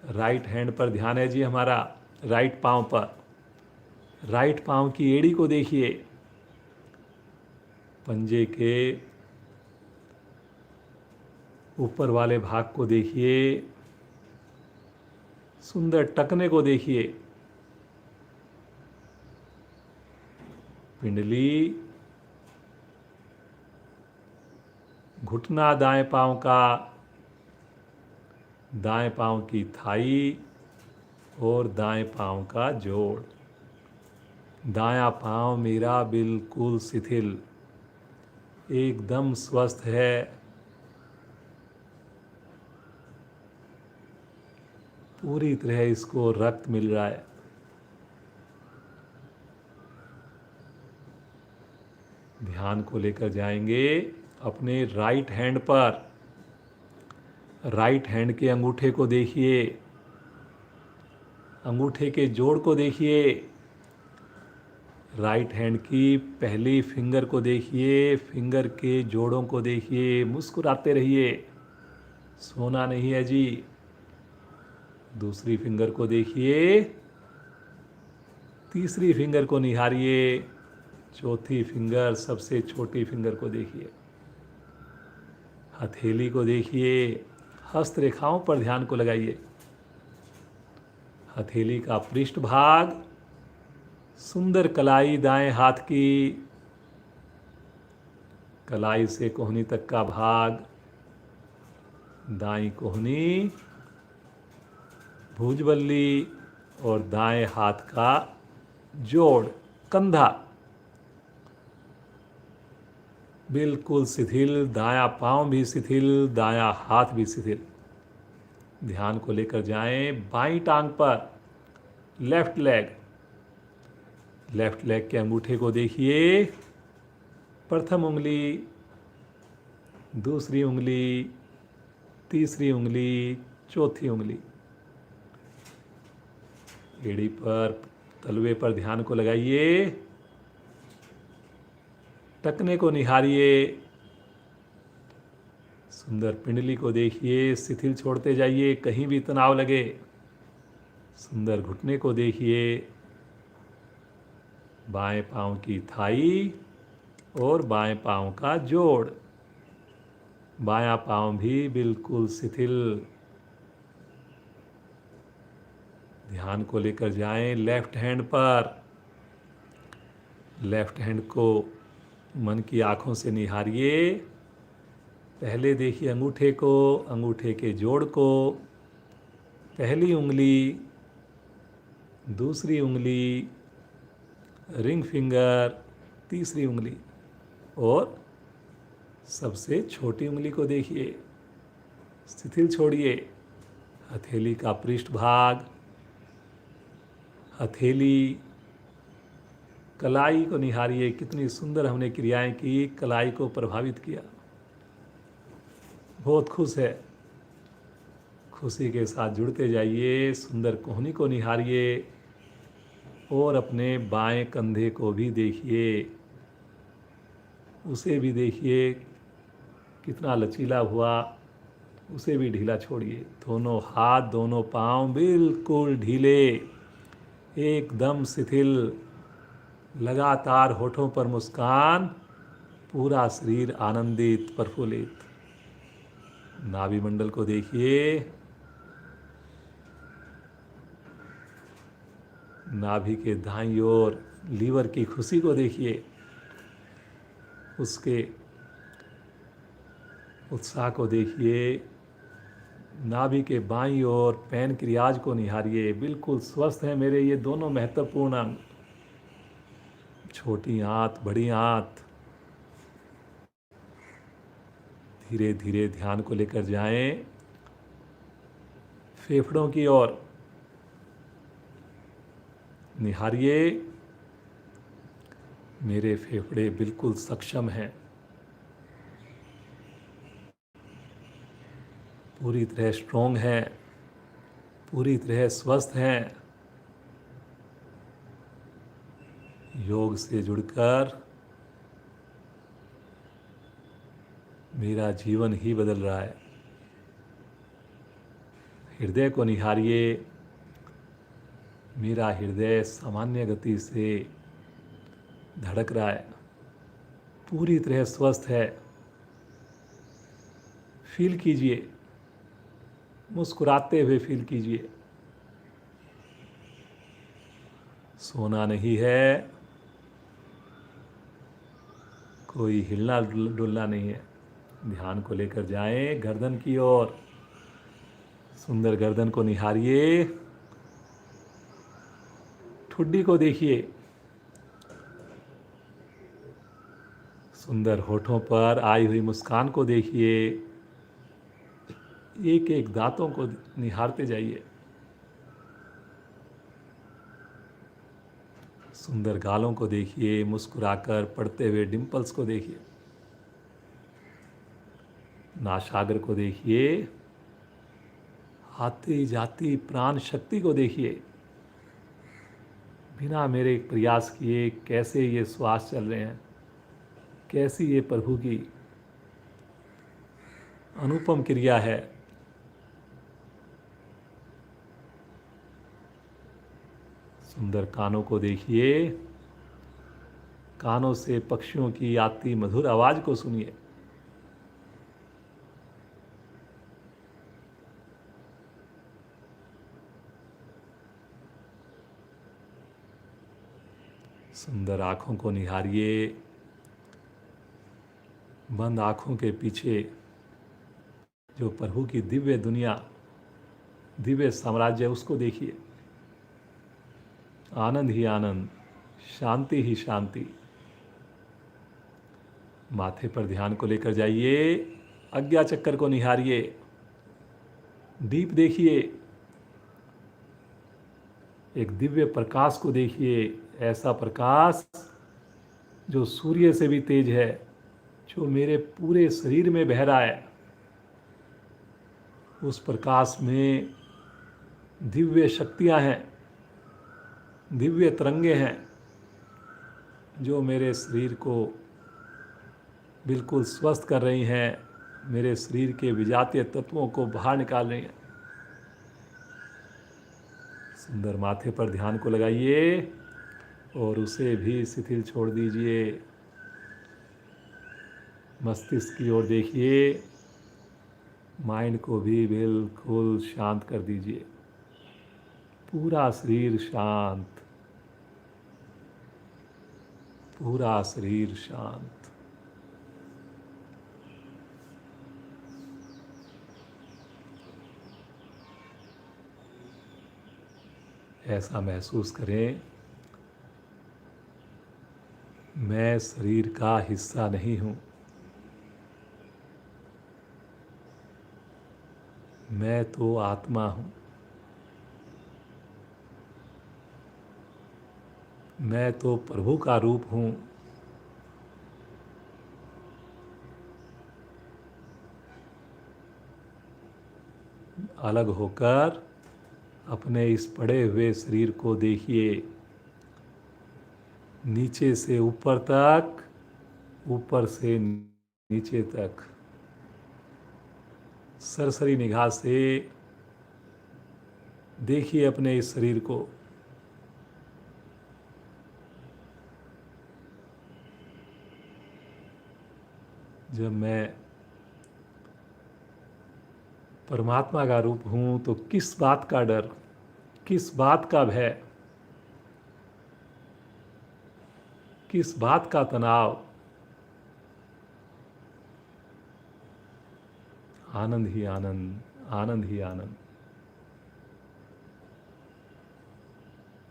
राइट हैंड पर ध्यान है जी हमारा, राइट पांव पर। राइट पांव की एड़ी को देखिए, पंजे के ऊपर वाले भाग को देखिए, सुंदर टकने को देखिए। पिंडली, घुटना दाएं पांव का, दाएं पांव की थाई और दाएं पांव का जोड़। दायां पांव मेरा बिल्कुल शिथिल, एकदम स्वस्थ है। पूरी तरह इसको रक्त मिल रहा है। ध्यान को लेकर जाएंगे अपने राइट हैंड पर। राइट हैंड के अंगूठे को देखिए, अंगूठे के जोड़ को देखिए। राइट हैंड की पहली फिंगर को देखिए, फिंगर के जोड़ों को देखिए। मुस्कुराते रहिए, सोना नहीं है जी। दूसरी फिंगर को देखिए, तीसरी फिंगर को निहारिए, चौथी फिंगर, सबसे छोटी फिंगर को देखिए। हथेली को देखिए। हस्त रेखाओं पर ध्यान को लगाइए। हथेली का पृष्ठ भाग, सुंदर कलाई दाएं हाथ की, कलाई से कोहनी तक का भाग, दाईं कोहनी, भुजबल्ली और दाएं हाथ का जोड़, कंधा बिल्कुल शिथिल, दायां पांव भी शिथिल, दायां हाथ भी शिथिल। ध्यान को लेकर जाएं बाईं टांग पर, लेफ्ट लेग। लेफ्ट लेग के अंगूठे को देखिए। प्रथम उंगली, दूसरी उंगली, तीसरी उंगली, चौथी उंगली। एड़ी पर, तलवे पर ध्यान को लगाइए। टखने को निहारिए। सुंदर पिंडली को देखिए। शिथिल छोड़ते जाइए, कहीं भी तनाव लगे। सुंदर घुटने को देखिए। बाएं पांव की थाई और बाएं पांव का जोड़, बायां पांव भी बिल्कुल शिथिल। ध्यान को लेकर जाएं लेफ्ट हैंड पर। लेफ्ट हैंड को मन की आंखों से निहारिए। पहले देखिए अंगूठे को, अंगूठे के जोड़ को, पहली उंगली, दूसरी उंगली, रिंग फिंगर, तीसरी उंगली और सबसे छोटी उंगली को देखिए। शिथिल छोड़िए। हथेली का पृष्ठ भाग, हथेली, कलाई को निहारिए। कितनी सुंदर हमने क्रियाएं की, कलाई को प्रभावित किया। बहुत खुश है। खुशी के साथ जुड़ते जाइए। सुंदर कोहनी को निहारिए और अपने बाएं कंधे को भी देखिए। उसे भी देखिए कितना लचीला हुआ। उसे भी ढीला छोड़िए। दोनों हाथ, दोनों पांव बिल्कुल ढीले, एकदम शिथिल। लगातार होठों पर मुस्कान, पूरा शरीर आनंदित, प्रफुल्लित। नाभि मंडल को देखिए। नाभि के दाईं ओर लीवर की खुशी को देखिए। उसके उत्साह को देखिए। नाभि के बाईं ओर पैनक्रियाज को निहारिए। बिल्कुल स्वस्थ हैं मेरे ये दोनों महत्वपूर्ण अंग। छोटी आंत, बड़ी आंत। धीरे धीरे ध्यान को लेकर जाएं फेफड़ों की ओर। निहारिए। मेरे फेफड़े बिल्कुल सक्षम हैं, पूरी तरह स्ट्रॉन्ग हैं, पूरी तरह स्वस्थ हैं। योग से जुड़कर मेरा जीवन ही बदल रहा है। हृदय को निहारिए। मेरा हृदय सामान्य गति से धड़क रहा है, पूरी तरह स्वस्थ है। फील कीजिए, मुस्कुराते हुए फील कीजिए। सोना नहीं है, कोई हिलना डुलना नहीं है। ध्यान को लेकर जाएं गर्दन की ओर। सुंदर गर्दन को निहारिए। ठुड्डी को देखिए। सुंदर होठों पर आई हुई मुस्कान को देखिए। एक एक दांतों को निहारते जाइए। सुंदर गालों को देखिए। मुस्कुराकर पड़ते हुए डिंपल्स को देखिए। नासागर को देखिए। आती जाती प्राण शक्ति को देखिए। बिना मेरे प्रयास किए कैसे ये श्वास चल रहे हैं, कैसी ये प्रभु की अनुपम क्रिया है। सुंदर कानों को देखिए। कानों से पक्षियों की आती मधुर आवाज को सुनिए। सुंदर आँखों को निहारिए। बंद आँखों के पीछे जो प्रभु की दिव्य दुनिया, दिव्य साम्राज्य, उसको देखिए। आनंद ही आनंद, शांति ही शांति। माथे पर ध्यान को लेकर जाइए। आज्ञा चक्कर को निहारिए। दीप देखिए। एक दिव्य प्रकाश को देखिए, ऐसा प्रकाश जो सूर्य से भी तेज है, जो मेरे पूरे शरीर में बह रहा है। उस प्रकाश में दिव्य शक्तियां हैं, दिव्य तरंगे हैं, जो मेरे शरीर को बिल्कुल स्वस्थ कर रही हैं, मेरे शरीर के विजातीय तत्वों को बाहर निकाल रही हैं। सुंदर माथे पर ध्यान को लगाइए और उसे भी शिथिल छोड़ दीजिए। मस्तिष्क की ओर देखिए। माइंड को भी बिल्कुल शांत कर दीजिए। पूरा शरीर शांत, पूरा शरीर शांत। ऐसा महसूस करें, मैं शरीर का हिस्सा नहीं हूं, मैं तो आत्मा हूं, मैं तो प्रभु का रूप हूं। अलग होकर अपने इस पड़े हुए शरीर को देखिए, नीचे से ऊपर तक, ऊपर से नीचे तक। सरसरी निगाह से देखिए अपने इस शरीर को। जब मैं परमात्मा का रूप हूं तो किस बात का डर, किस बात का भय, किस बात का तनाव। आनंद ही आनंद, आनंद ही आनंद।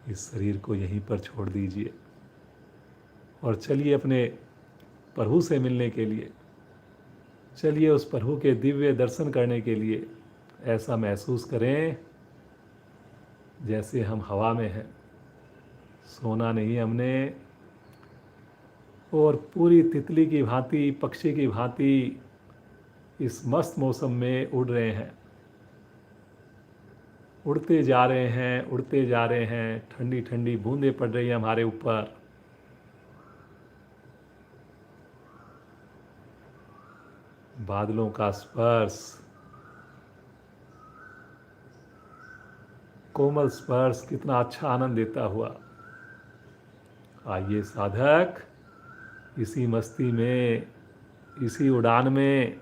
इस शरीर को यहीं पर छोड़ दीजिए और चलिए अपने प्रभु से मिलने के लिए, चलिए उस प्रभु के दिव्य दर्शन करने के लिए। ऐसा महसूस करें जैसे हम हवा में हैं, सोना नहीं हमने, और पूरी तितली की भांति, पक्षी की भांति इस मस्त मौसम में उड़ रहे हैं। उड़ते जा रहे हैं, उड़ते जा रहे हैं। ठंडी ठंडी बूंदें पड़ रही हैं हमारे ऊपर। बादलों का स्पर्श, कोमल स्पर्श कितना अच्छा आनंद देता हुआ। आइए साधक, इसी मस्ती में, इसी उड़ान में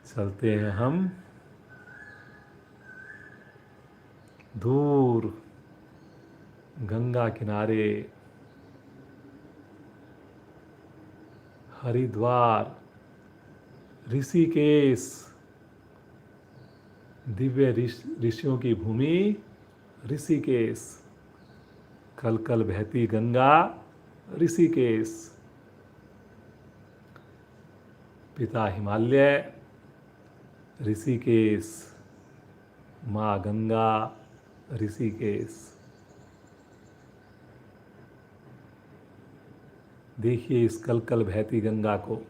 चलते हैं हम दूर गंगा किनारे, हरिद्वार, ऋषिकेश, दिव्य ऋषियों की भूमि ऋषिकेश। कल कल बहती गंगा ऋषिकेश। पिता हिमालय ऋषिकेश, माँ गंगा ऋषिकेश। देखिए इस कल कल बहती गंगा को,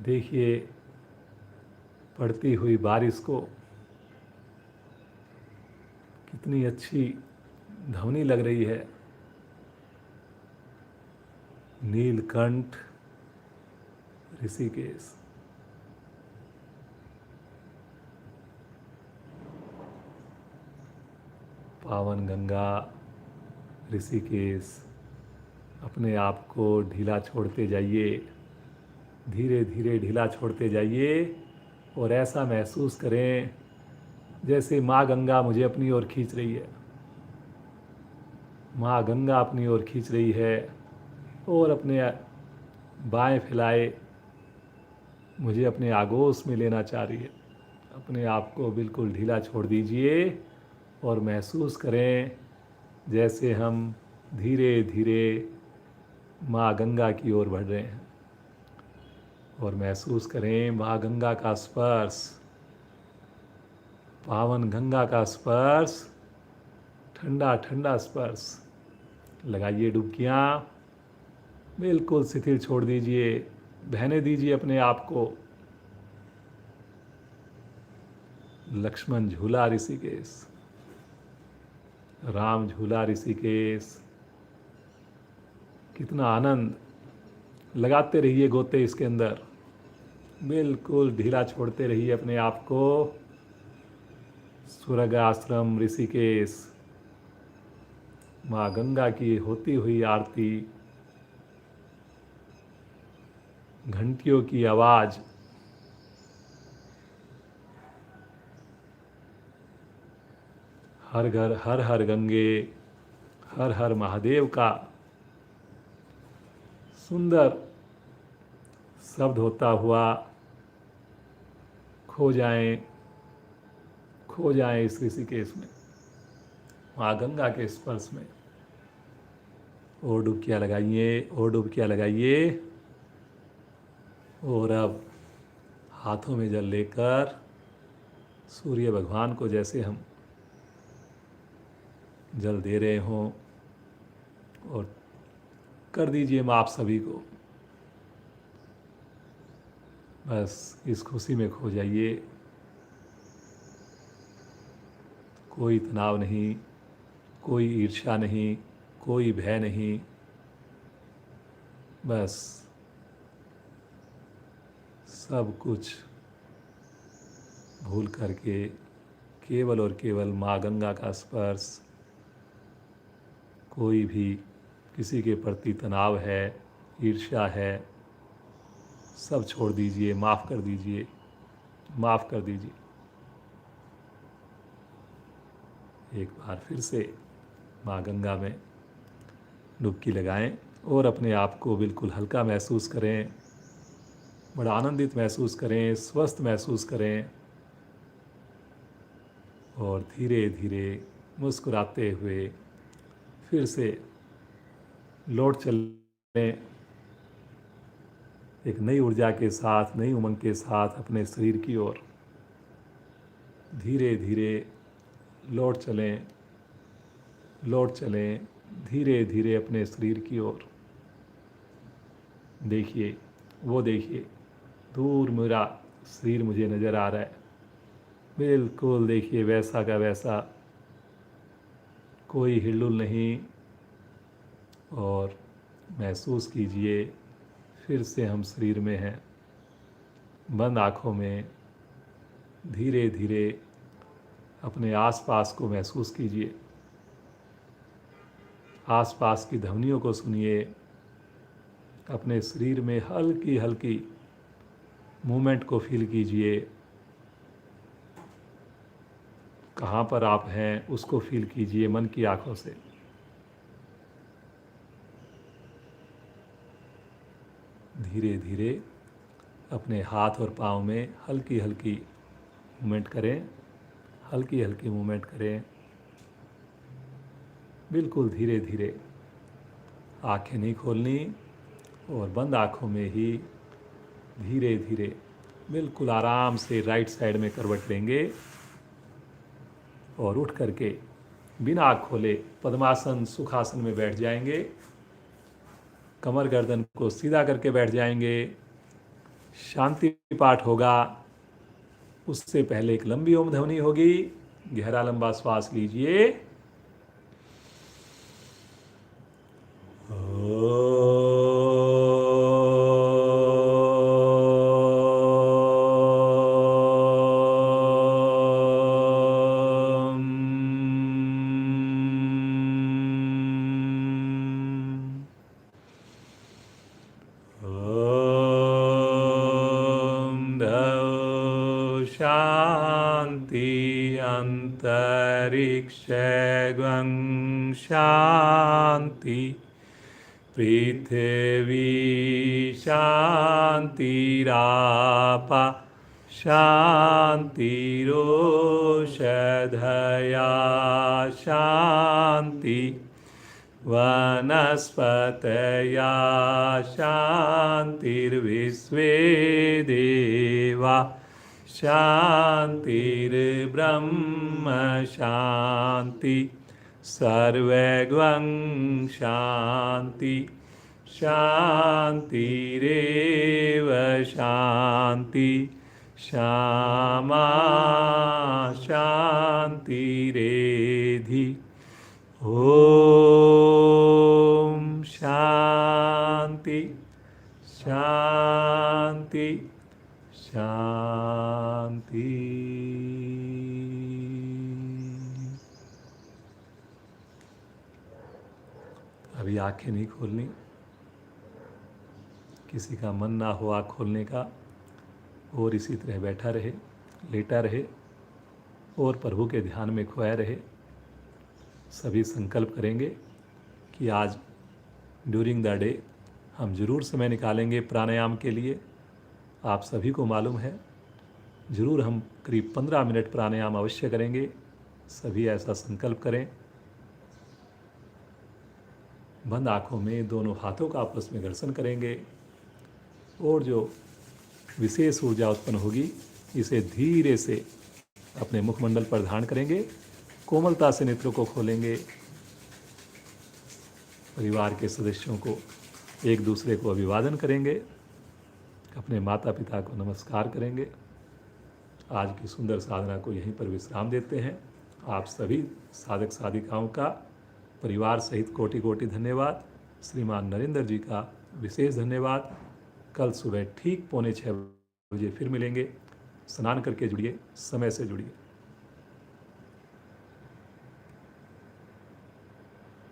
देखिए पड़ती हुई बारिश को। कितनी अच्छी ध्वनि लग रही है। नीलकंठ ऋषिकेश। पावन गंगा ऋषिकेश, अपने आप को ढीला छोड़ते जाइए, धीरे धीरे ढीला छोड़ते जाइए और ऐसा महसूस करें जैसे माँ गंगा मुझे अपनी ओर खींच रही है। माँ गंगा अपनी ओर खींच रही है और अपने बाएं फैलाए मुझे अपने आगोश में लेना चाह रही है। अपने आप को बिल्कुल ढीला छोड़ दीजिए और महसूस करें जैसे हम धीरे धीरे माँ गंगा की ओर बढ़ रहे हैं। और महसूस करें माँ गंगा का स्पर्श, पावन गंगा का स्पर्श, ठंडा ठंडा स्पर्श। लगाइए डुबकियाँ, बिल्कुल शिथिल छोड़ दीजिए, बहने दीजिए अपने आप को। लक्ष्मण झूला ऋषिकेश, राम झूला ऋषिकेश। कितना आनंद, लगाते रहिए गोते इसके अंदर, बिल्कुल ढीला छोड़ते रहिए अपने आप को। स्वर्ग आश्रम ऋषिकेश, माँ गंगा की होती हुई आरती, घंटियों की आवाज, हर घर हर हर गंगे, हर हर महादेव का सुंदर शब्द होता हुआ खो जाएं इस ऋषिकेश में, माँ गंगा के स्पर्श में। और डुबकियाँ लगाइए, और डुबकियाँ लगाइए। और अब हाथों में जल लेकर सूर्य भगवान को जैसे हम जल दे रहे हों, और कर दीजिए माफ़ सभी को। बस इस खुशी में खो जाइए। कोई तनाव नहीं, कोई ईर्ष्या नहीं, कोई भय नहीं। बस सब कुछ भूल करके केवल और केवल माँ गंगा का स्पर्श। कोई भी किसी के प्रति तनाव है, ईर्ष्या है, सब छोड़ दीजिए, माफ़ कर दीजिए, माफ़ कर दीजिए। एक बार फिर से माँ गंगा में डुबकी लगाएं और अपने आप को बिल्कुल हल्का महसूस करें, बड़ा आनंदित महसूस करें, स्वस्थ महसूस करें। और धीरे धीरे मुस्कुराते हुए फिर से लौट चलें, एक नई ऊर्जा के साथ, नई उमंग के साथ अपने शरीर की ओर धीरे धीरे लौट चलें, लौट चलें धीरे धीरे अपने शरीर की ओर। देखिए, वो देखिए, दूर मेरा शरीर मुझे नज़र आ रहा है, बिल्कुल देखिए वैसा का वैसा, कोई हिलडुल नहीं। और महसूस कीजिए फिर से हम शरीर में हैं। बंद आँखों में धीरे धीरे अपने आसपास को महसूस कीजिए, आसपास की ध्वनियों को सुनिए, अपने शरीर में हल्की हल्की मूवमेंट को फील कीजिए। कहाँ पर आप हैं उसको फील कीजिए मन की आँखों से। धीरे धीरे अपने हाथ और पाँव में हल्की हल्की मूवमेंट करें, हल्की हल्की मूवमेंट करें, बिल्कुल धीरे धीरे। आँखें नहीं खोलनी और बंद आँखों में ही धीरे धीरे बिल्कुल आराम से राइट साइड में करवट लेंगे और उठ करके बिना आँख खोले पद्मासन सुखासन में बैठ जाएंगे। कमर गर्दन को सीधा करके बैठ जाएंगे। शांति पाठ होगा, उससे पहले एक लंबी ओम ध्वनि होगी। गहरा लंबा श्वास लीजिए। अंतरिक्षगं शांति पृथिवी शांतिरापा शांतिरोषधया शांति वनस्पतया शांतिर्विश्वे देवा शांतिर्ब्रह्म शांति सर्वगं शांति शांतिरेव शांति श्यामा शांतिरेधि ओम शांति शांति शांति। अभी आंखें नहीं खोलनी, किसी का मन ना हो आँख खोलने का, और इसी तरह बैठा रहे, लेटा रहे और प्रभु के ध्यान में खोया रहे। सभी संकल्प करेंगे कि आज ड्यूरिंग द डे हम जरूर समय निकालेंगे प्राणायाम के लिए। आप सभी को मालूम है, जरूर हम करीब 15 मिनट प्राणायाम अवश्य करेंगे। सभी ऐसा संकल्प करें। बंद आँखों में दोनों हाथों का आपस में घर्षण करेंगे और जो विशेष ऊर्जा उत्पन्न होगी इसे धीरे से अपने मुखमंडल पर धारण करेंगे। कोमलता से नेत्रों को खोलेंगे। परिवार के सदस्यों को एक दूसरे को अभिवादन करेंगे। अपने माता पिता को नमस्कार करेंगे। आज की सुंदर साधना को यहीं पर विश्राम देते हैं। आप सभी साधक साधिकाओं का परिवार सहित कोटि कोटि धन्यवाद। श्रीमान नरेंद्र जी का विशेष धन्यवाद। कल सुबह ठीक 5:45 बजे फिर मिलेंगे। स्नान करके जुड़िए, समय से जुड़िए।